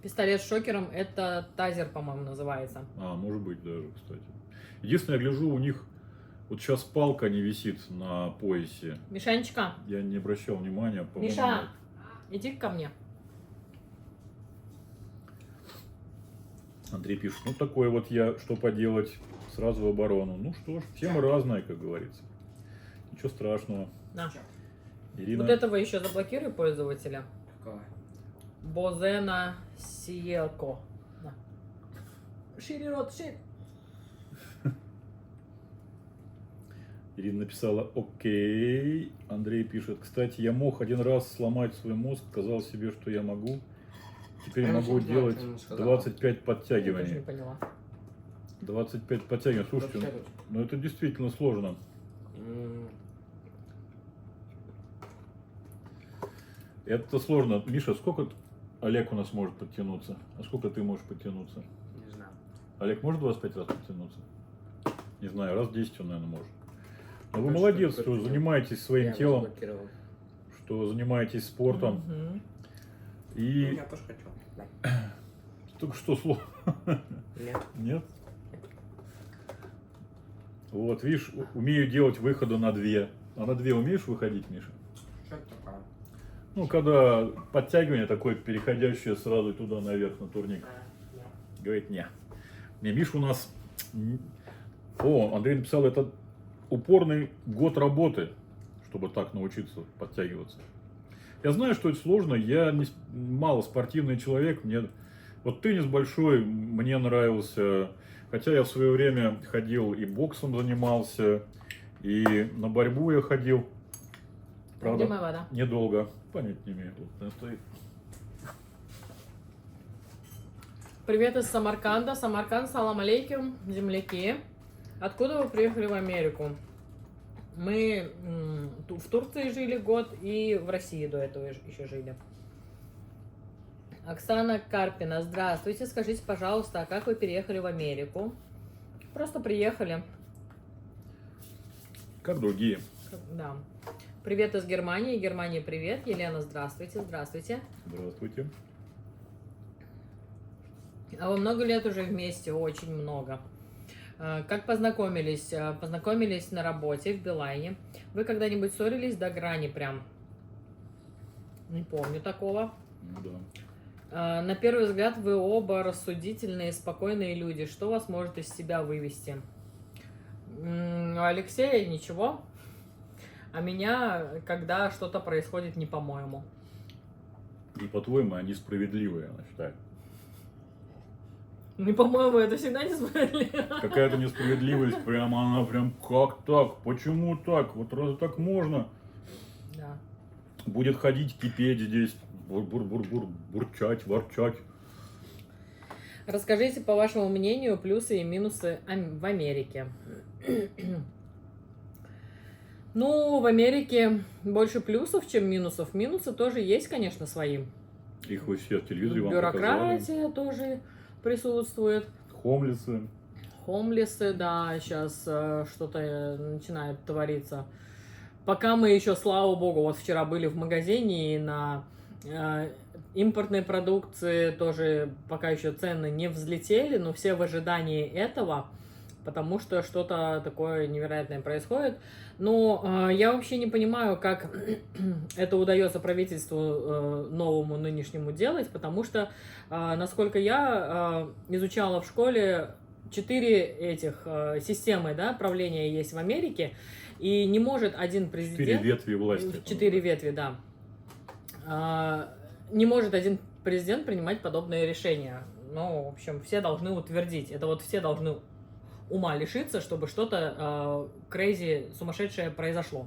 Пистолет с шокером — это тазер, по-моему, называется. Может быть даже, кстати. Единственное, я гляжу, у них вот сейчас палка не висит на поясе. Мишанечка, Я не обращал внимания, по-моему. Миша, иди ко мне. Андрей пишет, ну такой вот я, что поделать, сразу в оборону. Ну что ж, темы разные, как говорится. Ничего страшного. На. Чё? Ирина, Вот этого еще заблокируй пользователя. Какого? Бозена Сиелко. На. Шире рот, шире. Ирина написала окей. Андрей пишет, кстати, я мог один раз сломать свой мозг, сказал себе, что я могу. Теперь Я могу вообще не знаю, делать что она сказала. 25 Я тоже не подтягиваний. поняла. 25 подтягиваний. Слушайте, Вообще тут, ну это действительно сложно. м, Это сложно. Миша, сколько Олег у нас может подтянуться? А сколько ты можешь подтянуться? не знаю. Олег может 25 раз подтянуться? Не знаю, раз 10 он, наверное, может. Но вы А молодец, что что такое занимаетесь своим Я его телом, заблокировал. что занимаетесь спортом. Мгм. И Я тоже хочу. Да. только что сложно. Нет. Нет? Вот, видишь, умею делать выходы на 2. А на 2 умеешь выходить, Миша? Что это такое? Ну, когда подтягивание такое, переходящее сразу туда наверх на турник. Говорит, не. Не, Миша у нас... О, Андрей написал, это упорный год работы, чтобы так научиться подтягиваться. Я знаю, что это сложно, я не, мало спортивный человек, мне... Вот теннис большой, мне нравился, хотя я в свое время ходил и боксом занимался, и на борьбу я ходил. Правда, Где моя вода? недолго, понять не имею. Вот она стоит. Привет из Самарканда. Самарканд, салам алейкум, земляки. Откуда вы приехали в Америку? Мы в Турции жили год и в России до этого еще жили. Оксана Карпина, здравствуйте. Скажите, пожалуйста, а как вы переехали в Америку? Просто приехали. Как другие. Да. Привет из Германии. Германии привет. Елена, здравствуйте. Здравствуйте. Здравствуйте. А вы много лет уже вместе? Очень много. Как познакомились? Познакомились на работе в Билайне. Вы когда-нибудь ссорились до грани прям? Не помню такого. Ну да. На первый взгляд вы оба рассудительные, спокойные люди. Что вас может из себя вывести? У Алексея ничего. А меня, когда что-то происходит не по-моему. И по-твоему, они справедливые, она считает. Не по-моему, это всегда несправедливо. Какая-то несправедливость, прямо она прям, как так, почему так, вот разве так можно? Да. Будет ходить, кипеть здесь, бур-бур-бур-бур, бурчать, ворчать. Расскажите, по вашему мнению, плюсы и минусы в Америке. Ну, в Америке больше плюсов, чем минусов. Минусы тоже есть, конечно, свои. Их вы все в телевизоре вам показали. Бюрократия тоже присутствует. Хомлисы. Хомлесы, да, сейчас что-то начинает твориться. Пока мы еще, слава богу, вот вчера были в магазине, и на импортной продукции тоже пока еще цены не взлетели, но все в ожидании этого, потому что что-то такое невероятное происходит. Но я вообще не понимаю, как это удается правительству новому нынешнему делать, потому что, насколько я изучала в школе, 4 этих системы, да, правления есть в Америке, и не может один президент... 4 ветви власти. 4 ветви, да. Не может один президент принимать подобные решения. Ну, в общем, все должны утвердить. Это вот все должны ума лишиться, чтобы что-то crazy, сумасшедшее произошло.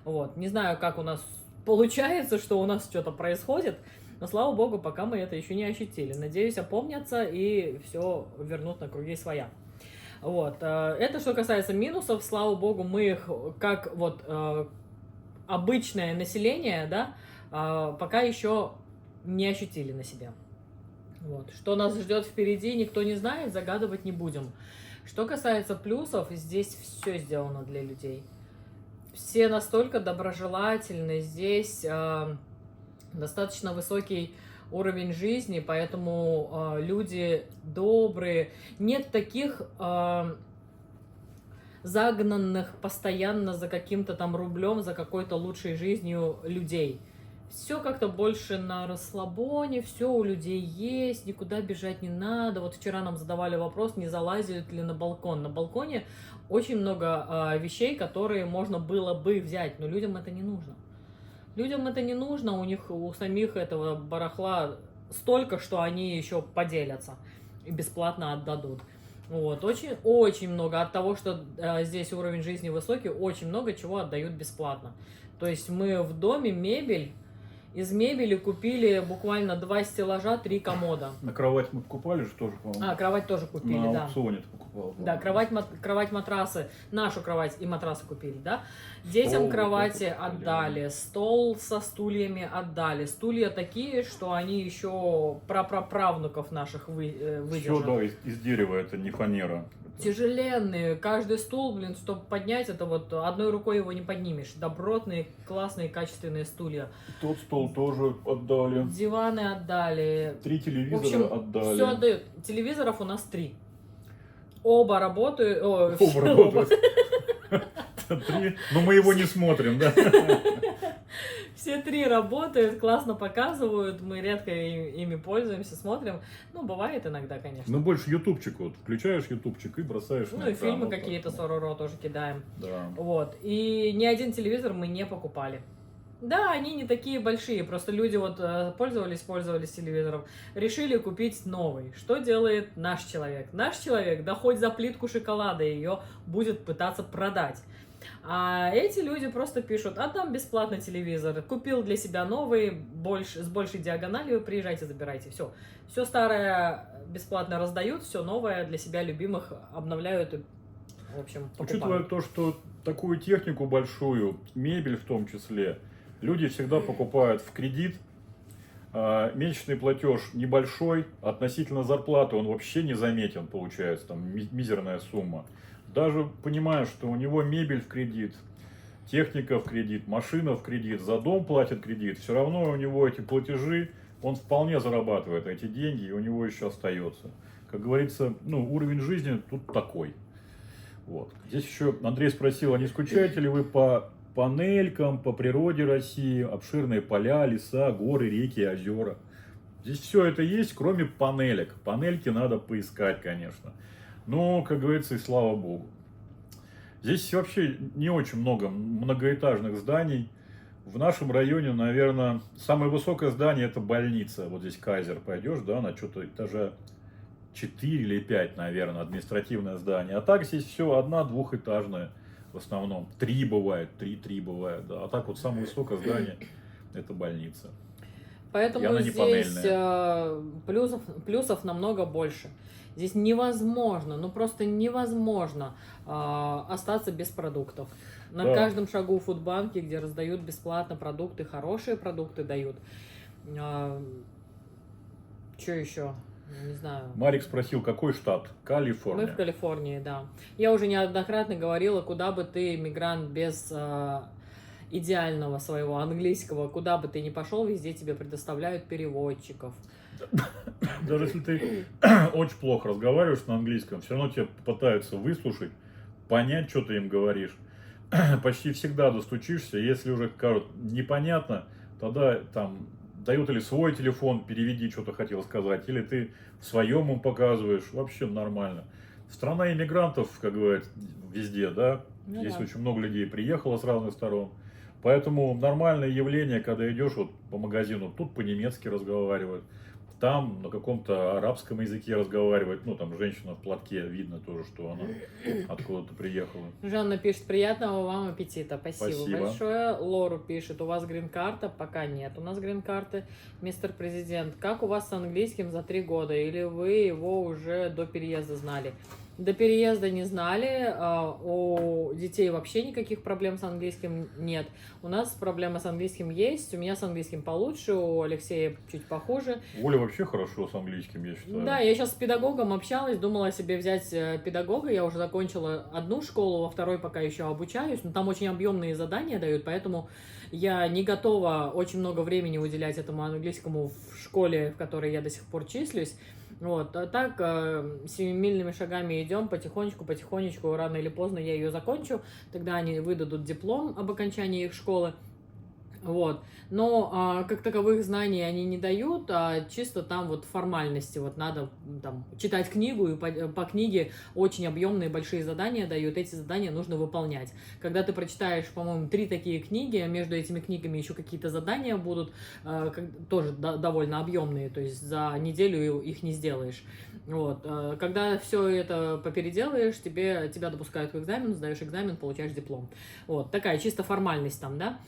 Вот. Не знаю, как у нас получается, что у нас что-то происходит, но, слава богу, пока мы это еще не ощутили. Надеюсь, опомнятся и все вернут на круги своя. Вот. Это что касается минусов, слава богу, мы их, как вот обычное население, да, пока еще не ощутили на себе. Вот. Что нас ждет впереди, никто не знает, загадывать не будем. Что касается плюсов, здесь все сделано для людей. Все настолько доброжелательны, здесь достаточно высокий уровень жизни, поэтому люди добрые. Нет таких загнанных постоянно за каким-то там рублем, за какой-то лучшей жизнью людей. все как-то больше на расслабоне, все у людей есть, никуда бежать не надо. Вот вчера нам задавали вопрос, не залазят ли на балкон. На балконе очень много вещей, которые можно было бы взять, но людям это не нужно. Людям это не нужно, у них у самих этого барахла столько, что они еще поделятся и бесплатно отдадут. Вот, очень много от того, что здесь уровень жизни высокий, очень много чего отдают бесплатно. То есть мы в доме из мебели купили буквально 2 стеллажа, 3 комода. На кровать мы покупали же тоже, по-моему. Кровать тоже купили, На да. аукционе ты покупал. Да, кровать, матрасы, нашу кровать и матрасы купили, да. Детям Стол кровати вот этот отдали, стол со стульями отдали. Стулья такие, что они еще праправнуков наших Все, выдержат. да, из дерева, это не фанера. Тяжеленные, каждый стул, блин, чтобы поднять, это вот одной рукой его не поднимешь. Добротные, классные, качественные стулья. Тот стол тоже отдали. Диваны отдали. 3 В телевизора общем, отдали. все отдают. Телевизоров у нас 3. Оба работают. Оба работают. 3. Но мы его не смотрим, да? Все 3 работают, классно показывают, мы редко ими пользуемся, смотрим. Ну, бывает иногда, конечно. Ну, больше ютубчик, вот, включаешь ютубчик и бросаешь Ну, на и экран, фильмы вот так, какие-то да. Сороро тоже кидаем. Да. Вот. И ни один телевизор мы не покупали. Да, они не такие большие, просто люди вот пользовались телевизором, решили купить новый. Что делает наш человек? Наш человек, да хоть за плитку шоколада ее будет пытаться продать. А эти люди просто пишут, а там бесплатно телевизор, купил для себя новый, с большей диагональю, приезжайте, забирайте. Все старое бесплатно раздают, все новое для себя любимых обновляют и, в общем, Учитывая покупают. то, что такую технику большую, мебель в том числе, люди всегда покупают в кредит. Месячный платеж небольшой, относительно зарплаты он вообще не заметен, получается, там мизерная сумма. Даже понимая, что у него мебель в кредит, техника в кредит, машина в кредит, за дом платит кредит, все равно у него эти платежи, он вполне зарабатывает эти деньги, и у него еще остается. Как говорится, ну, уровень жизни тут такой. Вот. Здесь еще Андрей спросил, а не скучаете ли вы по панелькам, по природе России, обширные поля, леса, горы, реки, озера? Здесь все это есть, кроме панелек. Панельки надо поискать, конечно. Но, как говорится, и слава богу. Здесь вообще не очень много многоэтажных зданий. В нашем районе, наверное, самое высокое здание — это больница. Вот здесь Кайзер пойдешь, да, на что-то этажа 4 или 5, наверное, административное здание. А так здесь все одно-двухэтажное в основном. 3 бывает, 3 бывает, да. А так вот самое высокое здание — это больница. Поэтому И она не здесь панельная. плюсов намного больше. Здесь невозможно, ну просто невозможно остаться без продуктов. На Да. каждом шагу фудбанки, где раздают бесплатно продукты, хорошие продукты дают. Что еще? Не знаю. Марик спросил, какой штат? Мы Калифорния. в Калифорнии, да. Я уже неоднократно говорила, куда бы ты, мигрант, без идеального своего английского, куда бы ты ни пошел, везде тебе предоставляют переводчиков. Даже если ты очень плохо разговариваешь на английском, все равно тебя пытаются выслушать, понять, что ты им говоришь. Почти всегда достучишься. Если уже скажут непонятно, тогда там дают или свой телефон, переведи, что ты хотел сказать, или ты в своем им показываешь. Вообще нормально. Страна иммигрантов, как говорят, везде, да? Ну Здесь да. очень много людей приехало с разных сторон. Поэтому нормальное явление, когда идешь вот по магазину, тут по-немецки разговаривают, там на каком-то арабском языке разговаривает, ну там женщина в платке, видно тоже, что она откуда-то приехала. Жанна пишет, приятного вам аппетита. Спасибо, Спасибо. большое. Лору пишет, у вас грин-карта? Пока нет у нас грин-карты. Мистер Президент, как у вас с английским за 3 года? Или вы его уже до переезда знали? До переезда не знали, у детей вообще никаких проблем с английским нет. У нас проблемы с английским есть, у меня с английским получше, у Алексея чуть похуже. Оля вообще хорошо с английским, я считаю. Да, я сейчас с педагогом общалась, думала себе взять педагога, я уже закончила одну школу, во второй пока еще обучаюсь, но там очень объемные задания дают, поэтому я не готова очень много времени уделять этому английскому в школе, в которой я до сих пор числюсь. Вот, а так, семимильными шагами идем, потихонечку, рано или поздно я ее закончу, тогда они выдадут диплом об окончании их школы, Вот. Но как таковых знаний они не дают, а чисто там вот формальности. Вот надо там читать книгу, и по книге очень объемные большие задания дают. Эти задания нужно выполнять. Когда ты прочитаешь, по-моему, 3 такие книги, между этими книгами еще какие-то задания будут, тоже довольно объемные, то есть за неделю их не сделаешь. Вот. Когда все это попеределаешь, тебя допускают к экзамену, сдаешь экзамен, получаешь диплом. Вот. Такая чисто формальность там, да.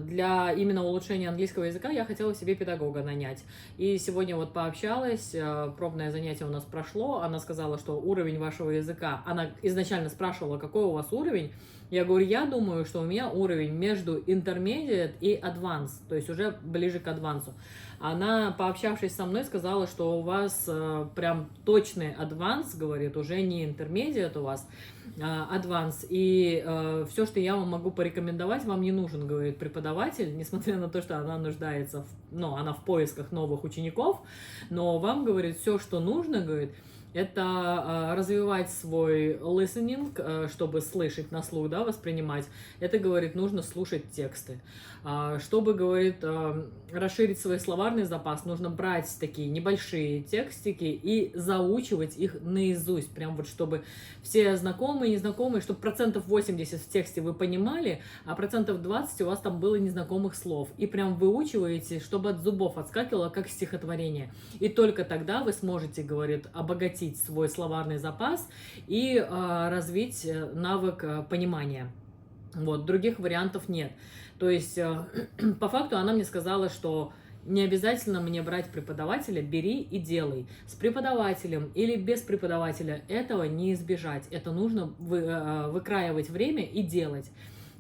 Для именно улучшения английского языка я хотела себе педагога нанять. И сегодня вот пообщалась, пробное занятие у нас прошло, она сказала, что уровень вашего языка, она изначально спрашивала, какой у вас уровень. Я говорю, я думаю, что у меня уровень между intermediate и advanced, то есть уже ближе к адвансу. Она, пообщавшись со мной, сказала, что у вас прям точный advance, говорит, уже не intermediate у вас, advance. И все, что я вам могу порекомендовать, вам не нужен, говорит, преподаватель, несмотря на то, что она нуждается, она в поисках новых учеников, но вам, говорит, все, что нужно, говорит, это развивать свой listening, чтобы слышать на слух, да, воспринимать. Это, говорит, нужно слушать тексты. Чтобы, говорит, расширить свой словарный запас, нужно брать такие небольшие текстики и заучивать их наизусть. Прям вот, чтобы все знакомые, незнакомые, чтобы 80% в тексте вы понимали, а 20% у вас там было незнакомых слов. И прям выучиваете, чтобы от зубов отскакивало, как стихотворение. И только тогда вы сможете, говорит, обогатить свой словарный запас и развить навык понимания. Вот, других вариантов нет. То есть, по факту она мне сказала, что не обязательно мне брать преподавателя, бери и делай. С преподавателем или без преподавателя этого не избежать. Это нужно выкраивать время и делать.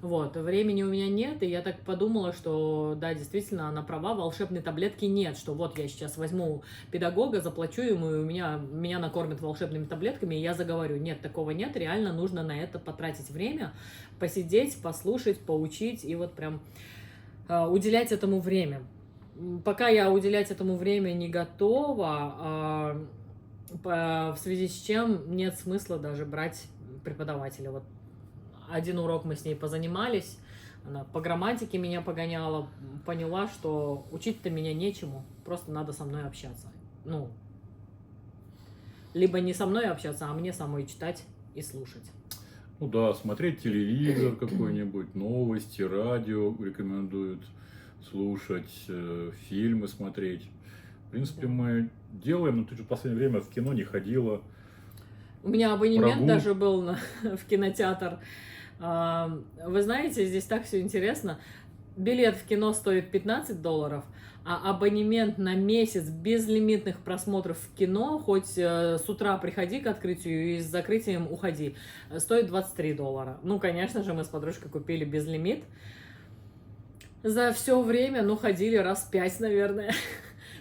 Вот, времени у меня нет, и я так подумала, что, да, действительно, она права, волшебной таблетки нет, что вот я сейчас возьму педагога, заплачу ему, и меня накормят волшебными таблетками, и я заговорю. Нет, такого нет, реально нужно на это потратить время, посидеть, послушать, поучить, и вот прям уделять этому время. Пока я уделять этому время не готова, в связи с чем нет смысла даже брать преподавателя. Вот. Один урок мы с ней позанимались, она по грамматике меня погоняла, поняла, что учить-то меня нечему, просто надо со мной общаться. Ну, либо не со мной общаться, а мне самой читать и слушать. Ну да, смотреть телевизор какой-нибудь, новости, радио рекомендуют слушать, фильмы смотреть. В принципе, мы делаем, но ты же в последнее время в кино не ходила. У меня абонемент Прогул. даже был в кинотеатр. Вы знаете, здесь так все интересно. Билет в кино стоит $15, а абонемент на месяц безлимитных просмотров в кино, хоть с утра приходи к открытию и с закрытием уходи, стоит $23. Ну, конечно же, мы с подружкой купили безлимит. За все время, ну, ходили раз 5, наверное,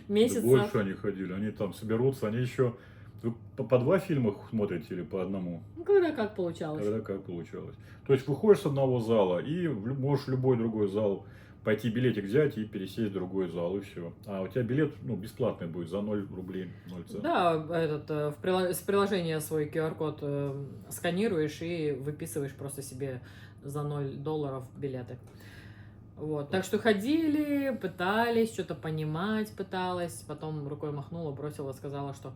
месяца. Да больше они ходили, они там соберутся, они еще... Вы по 2 фильма смотрите или по одному? Ну, когда как получалось. Когда как получалось. То есть выходишь с одного зала и можешь в любой другой зал пойти билетик взять и пересесть в другой зал, и все. А у тебя билет бесплатный будет за 0 рублей, 0 центов. Да, с приложения свой QR-код сканируешь и выписываешь просто себе за $0 билеты. Вот. Так что ходили, пытались, что-то понимать пыталась, потом рукой махнула, бросила, сказала, что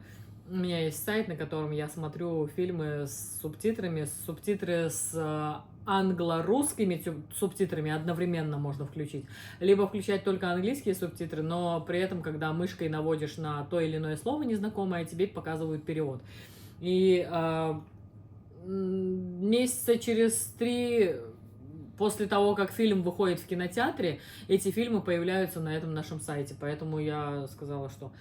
у меня есть сайт, на котором я смотрю фильмы с субтитрами, субтитры с англо-русскими субтитрами одновременно можно включить, либо включать только английские субтитры, но при этом, когда мышкой наводишь на то или иное слово незнакомое, тебе показывают перевод. И месяца через 3 после того, как фильм выходит в кинотеатре, эти фильмы появляются на этом нашем сайте, поэтому я сказала, что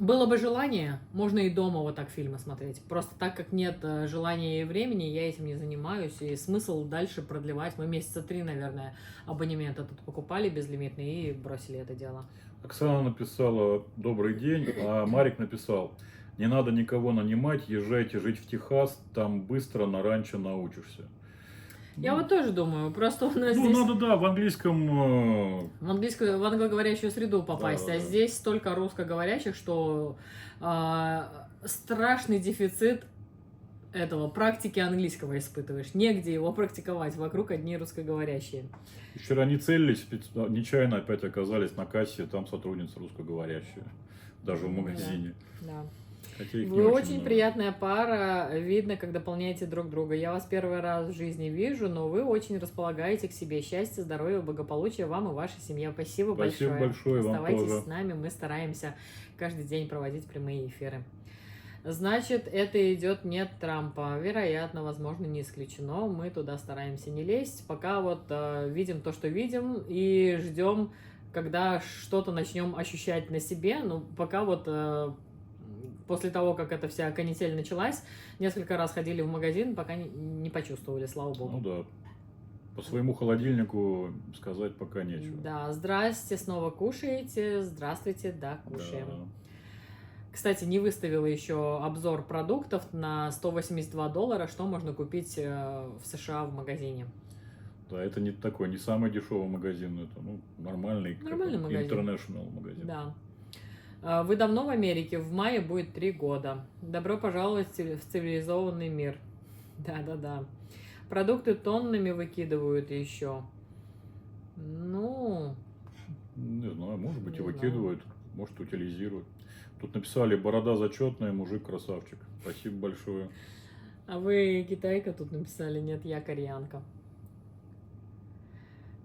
было бы желание, можно и дома вот так фильмы смотреть. Просто так как нет желания и времени, я этим не занимаюсь. И смысл дальше продлевать. Мы месяца 3, наверное, абонемент этот покупали безлимитный и бросили это дело. Оксана написала «Добрый день», а Марик написал «Не надо никого нанимать, езжайте жить в Техас, там быстро на ранчо научишься». Я вот тоже думаю, просто у нас Ну, здесь... надо, да, в английском... В англоговорящую среду попасть, Да, а да. здесь столько русскоговорящих, что страшный дефицит этого практики английского испытываешь. Негде его практиковать, вокруг одни русскоговорящие. Вчера не целились, нечаянно опять оказались на кассе, там сотрудница русскоговорящая. Даже в Ну, магазине. Да. Хотя их Вы не очень много. приятная пара, видно, как дополняете друг друга. Я вас первый раз в жизни вижу, но вы очень располагаете к себе. Счастья, здоровья, благополучия вам и вашей семье. Спасибо, Спасибо большое, вам Оставайтесь тоже. с нами, мы стараемся каждый день проводить прямые эфиры. Значит, это идет нет Трампа. Вероятно, возможно, не исключено. Мы туда стараемся не лезть. Пока вот видим то, что видим, и ждем, когда что-то начнем ощущать на себе. Ну, пока вот после того, как эта вся канитель началась, несколько раз ходили в магазин, пока не почувствовали, слава богу. Ну да. По своему холодильнику сказать пока нечего. Да, здрасте, снова кушаете. Здравствуйте, да, кушаем. Да. Кстати, не выставила еще обзор продуктов на $182, что можно купить в США в магазине. Да, это не такой, не самый дешевый магазин, это Нормальный магазин. international магазин. Да. Вы давно в Америке? В мае будет 3 года. Добро пожаловать в цивилизованный мир. Да-да-да. Продукты тоннами выкидывают еще. Ну, Не знаю, может быть, и Не выкидывают, может, утилизируют. Тут написали: борода зачетная, мужик красавчик. Спасибо большое. а вы китайка тут написали? Нет, я кореянка.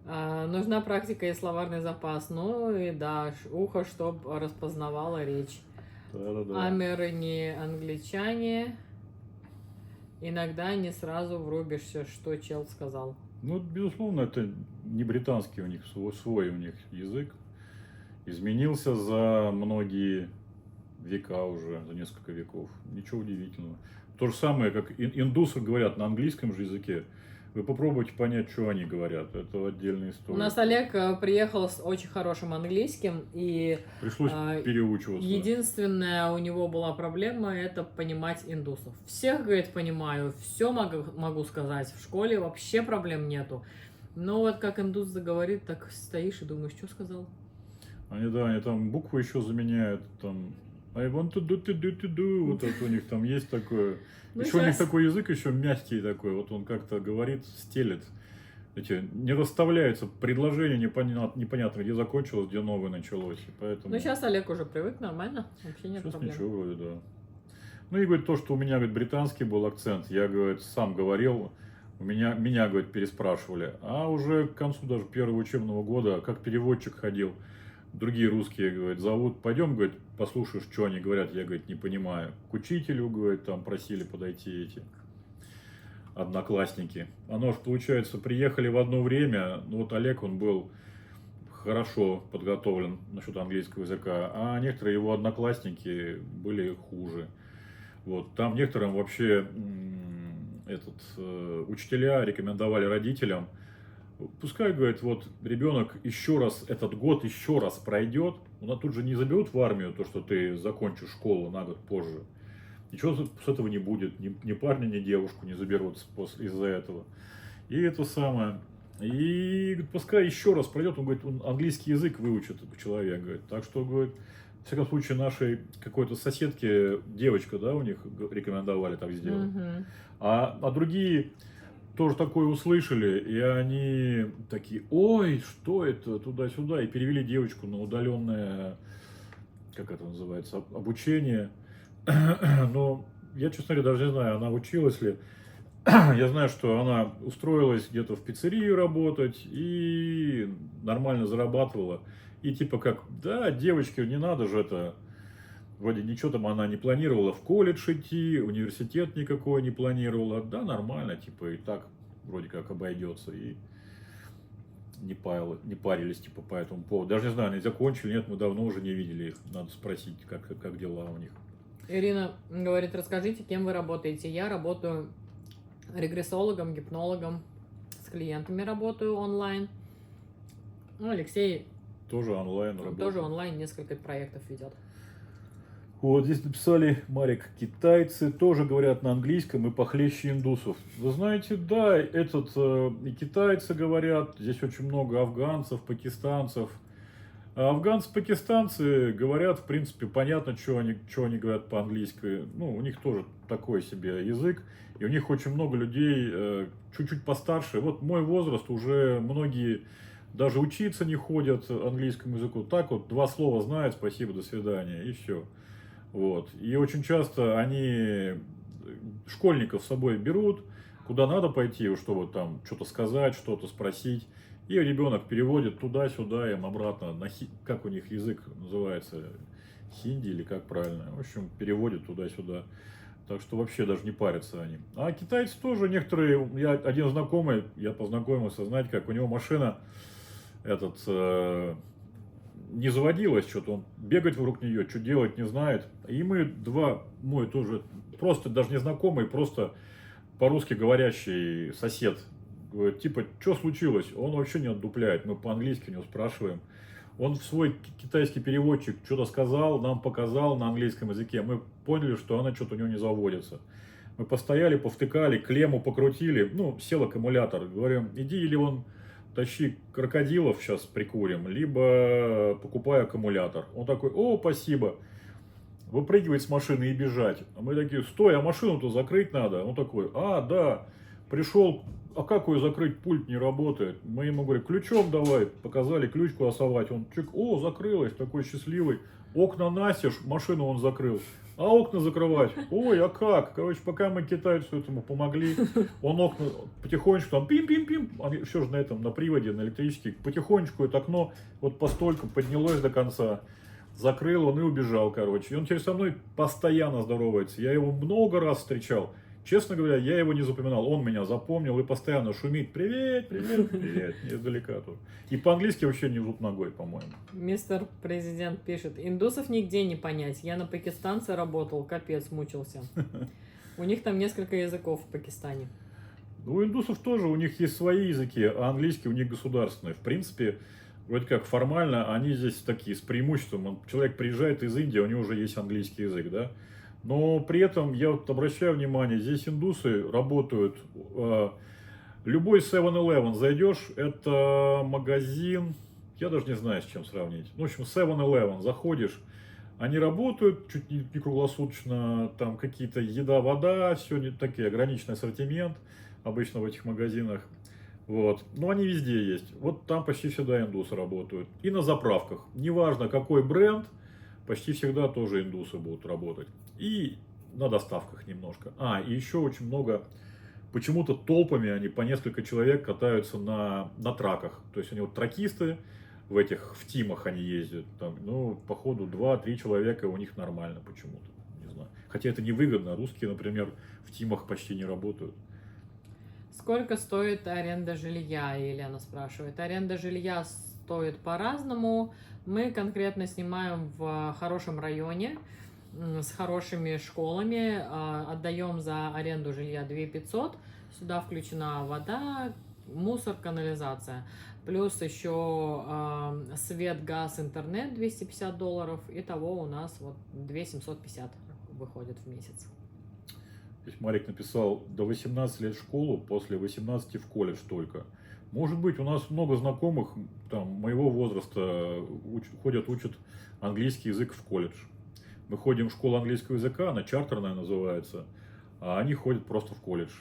Нужна практика и словарный запас. Ну и да, ухо, чтоб распознавало речь. Да-да-да. Амеры не англичане. Иногда не сразу врубишься, что чел сказал. Ну, безусловно, это не британский у них, свой у них язык. Изменился за многие века уже, за несколько веков. Ничего удивительного. То же самое, как индусы говорят на английском же языке. Вы попробуйте понять, что они говорят. Это отдельная история. У нас Олег приехал с очень хорошим английским, и Пришлось переучиваться. единственная у него была проблема — это понимать индусов. Всех, говорит, понимаю, все могу сказать. В школе вообще проблем нету. Но вот как индус заговорит, так стоишь и думаешь, что сказал? Они там буквы еще заменяют. Там I want to do. Вот это у них там есть такое. Ну, Еще у них щас- такой язык еще мягкий такой. Вот он как-то говорит, стелет. Эти, не расставляются предложения непонятно, где закончилось, где новое началось. И поэтому... Ну, сейчас Олег уже привык, нормально, вообще нет Сейчас проблем. ничего вроде, да. Ну и говорит, то, что у меня, говорит, британский был акцент, я, говорит, сам говорил, меня, говорит, переспрашивали. А уже к концу даже первого учебного года, как переводчик ходил, другие русские, говорит, зовут, пойдем, говорит, послушаешь, что они говорят, я, говорит, не понимаю. К учителю, говорит, там просили подойти эти одноклассники. Оно ж, получается, приехали в одно время, ну вот Олег, он был хорошо подготовлен насчет английского языка, а некоторые его одноклассники были хуже. Вот, там некоторым вообще учителя рекомендовали родителям, пускай, говорит, вот ребенок еще раз, этот год еще раз пройдет, но тут же не заберут в армию то, что ты закончишь школу на год позже. Ничего с этого не будет, ни парня, ни девушку не заберут из-за этого. И это самое. И пускай еще раз пройдет, он говорит, он английский язык выучит этот человек, говорит. Так что, говорит, в всяком случае, нашей какой-то соседке девочка, да, у них рекомендовали так сделать. Мгм. А другие тоже такое услышали, и они такие: ой, что это, туда-сюда, и перевели девочку на удаленное, как это называется, обучение. Но я, честно говоря, даже не знаю, она училась ли. Я знаю, что она устроилась где-то в пиццерию работать и нормально зарабатывала. И типа как, да, девочки, не надо же это, вроде ничего там она не планировала в колледж идти, университет никакой не планировала. Да, нормально, типа и так вроде как обойдется. И не парились типа по этому поводу. Даже не знаю, они закончили, нет, мы давно уже не видели их. Надо спросить, как дела у них. Ирина говорит, расскажите, кем вы работаете. Я работаю регрессологом, гипнологом, с клиентами работаю онлайн. Ну, Алексей Тоже онлайн работает. тоже онлайн несколько проектов ведет. Вот здесь написали, Марик, китайцы тоже говорят на английском и похлеще индусов. Вы знаете, да, и китайцы говорят, здесь очень много афганцев, пакистанцев. А афганцы, пакистанцы говорят, в принципе, понятно, что они говорят по-английски. Ну, у них тоже такой себе язык. И у них очень много людей чуть-чуть постарше. Вот мой возраст, уже многие даже учиться не ходят английскому языку. Так вот, два слова знают, спасибо, до свидания, и все. Вот. И очень часто они школьников с собой берут, куда надо пойти, чтобы там что-то сказать, что-то спросить. И ребенок переводит туда-сюда, им обратно, как у них язык называется, хинди или как правильно. В общем, переводит туда-сюда. Так что вообще даже не парятся они. А китайцы тоже некоторые, один знакомый, я познакомился, знаете, как у него машина не заводилась что-то, он бегать вокруг нее, что делать не знает. И мой тоже, просто даже не знакомый, просто по-русски говорящий сосед, говорит, типа, что случилось? Он вообще не отдупляет, мы по-английски у него спрашиваем. Он в свой китайский переводчик что-то сказал, нам показал на английском языке. Мы поняли, что она что-то у него не заводится. Мы постояли, повтыкали, клемму покрутили, сел аккумулятор. Говорим, иди или тащи крокодилов, сейчас прикурим, либо покупай аккумулятор. Он такой, о, спасибо. Выпрыгивать с машины и бежать. А мы такие, стой, а машину-то закрыть надо. Он такой, да, пришел, а как ее закрыть, пульт не работает. Мы ему говорим, ключом давай, показали ключ куда совать. Он чик, о, закрылась, такой счастливый. Окна настежь, машину он закрыл. А окна закрывать? Ой, а как? Короче, пока мы китайцу этому помогли, он окна потихонечку там пим-пим-пим, все же на приводе, на электрический, потихонечку это окно вот постольку поднялось до конца. Закрыл он и убежал, короче. И он теперь со мной постоянно здоровается. Я его много раз встречал. Честно говоря, я его не запоминал. Он меня запомнил и постоянно шумит. Привет, привет, привет. Издалека тут. И по-английски вообще не в зуб ногой, по-моему. Мистер Президент пишет, индусов нигде не понять. Я на пакистанце работал, капец, мучился. У них там несколько языков в Пакистане. У индусов тоже, у них есть свои языки, а английский у них государственный. В принципе, вроде как формально они здесь такие с преимуществом. Человек приезжает из Индии, у него уже есть английский язык, да. Но при этом я вот обращаю внимание, здесь индусы работают. Любой 7-Eleven зайдешь, это магазин, я даже не знаю, с чем сравнить. В общем, 7-Eleven заходишь, они работают чуть не круглосуточно, там какие-то еда, вода, все не такие, ограниченный ассортимент обычно в этих магазинах. Вот. Но они везде есть. Вот там почти всегда индусы работают. И на заправках. Неважно, какой бренд, почти всегда тоже индусы будут работать. И на доставках немножко. И еще очень много, почему-то толпами они по несколько человек катаются на траках. То есть они вот тракисты, в тимах они ездят. Там, походу 2-3 человека у них нормально почему-то. Не знаю. Хотя это невыгодно. Русские, например, в тимах почти не работают. Сколько стоит аренда жилья, Елена спрашивает. Аренда жилья стоит по-разному. Мы конкретно снимаем в хорошем районе, с хорошими школами, отдаем за аренду жилья 2 500. Сюда включена вода, мусор, канализация. Плюс еще свет, газ, интернет $250. Итого у нас вот 2 750 выходит в месяц. Здесь Марик написал, до 18 лет в школу, после 18 в колледж только. Может быть, у нас много знакомых там, моего возраста учат английский язык в колледж. Мы ходим в школу английского языка, она чартерная называется, а они ходят просто в колледж.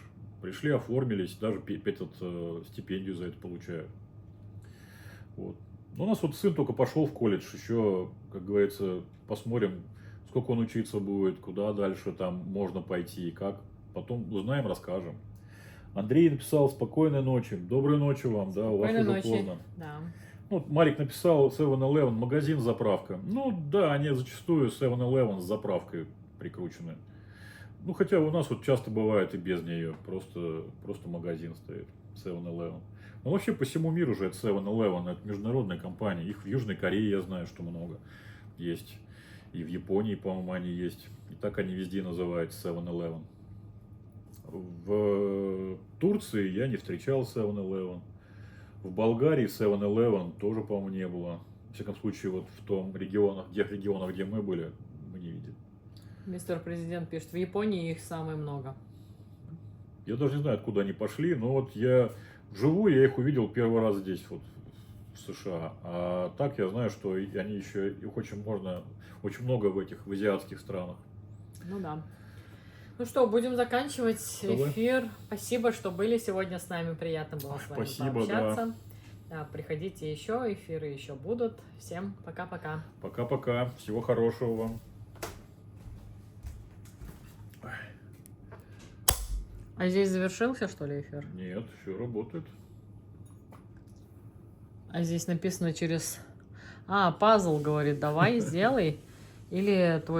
Пришли, оформились, даже стипендию за это получают. Вот. Но у нас вот сын только пошел в колледж, еще, как говорится, посмотрим, сколько он учиться будет, куда дальше там можно пойти, как. Потом узнаем, расскажем. Андрей написал спокойной ночи. Доброй ночи вам, да, у вас уже поздно. Да. Марик написал 7-Eleven, магазин, заправка. Да, они зачастую 7-Eleven с заправкой прикручены. Хотя у нас вот часто бывает и без нее, просто магазин стоит, 7-Eleven. Но вообще по всему миру же это 7-Eleven, это международная компания. Их в Южной Корее я знаю, что много есть. И в Японии, по-моему, они есть. И так они везде называются 7-Eleven. В Турции я не встречал 7-Eleven. В Болгарии 7-Eleven тоже, по-моему, не было. В всяком случае, вот в том регионах, где мы были, мы не видели. Мистер Президент пишет, в Японии их самое много. Я даже не знаю, откуда они пошли, но вот я вживую я их увидел первый раз здесь, вот в США. А так я знаю, что они еще их очень много в азиатских странах. Ну да. Ну что, будем заканчивать Давай. эфир. Спасибо, что были сегодня с нами. Приятно было с вами Спасибо, пообщаться. Да, приходите еще, эфиры еще будут. Всем пока-пока. Пока-пока. Всего хорошего вам. А здесь завершился, что ли, эфир? Нет, все работает. А здесь написано через... А, пазл говорит, давай, сделай. Или твой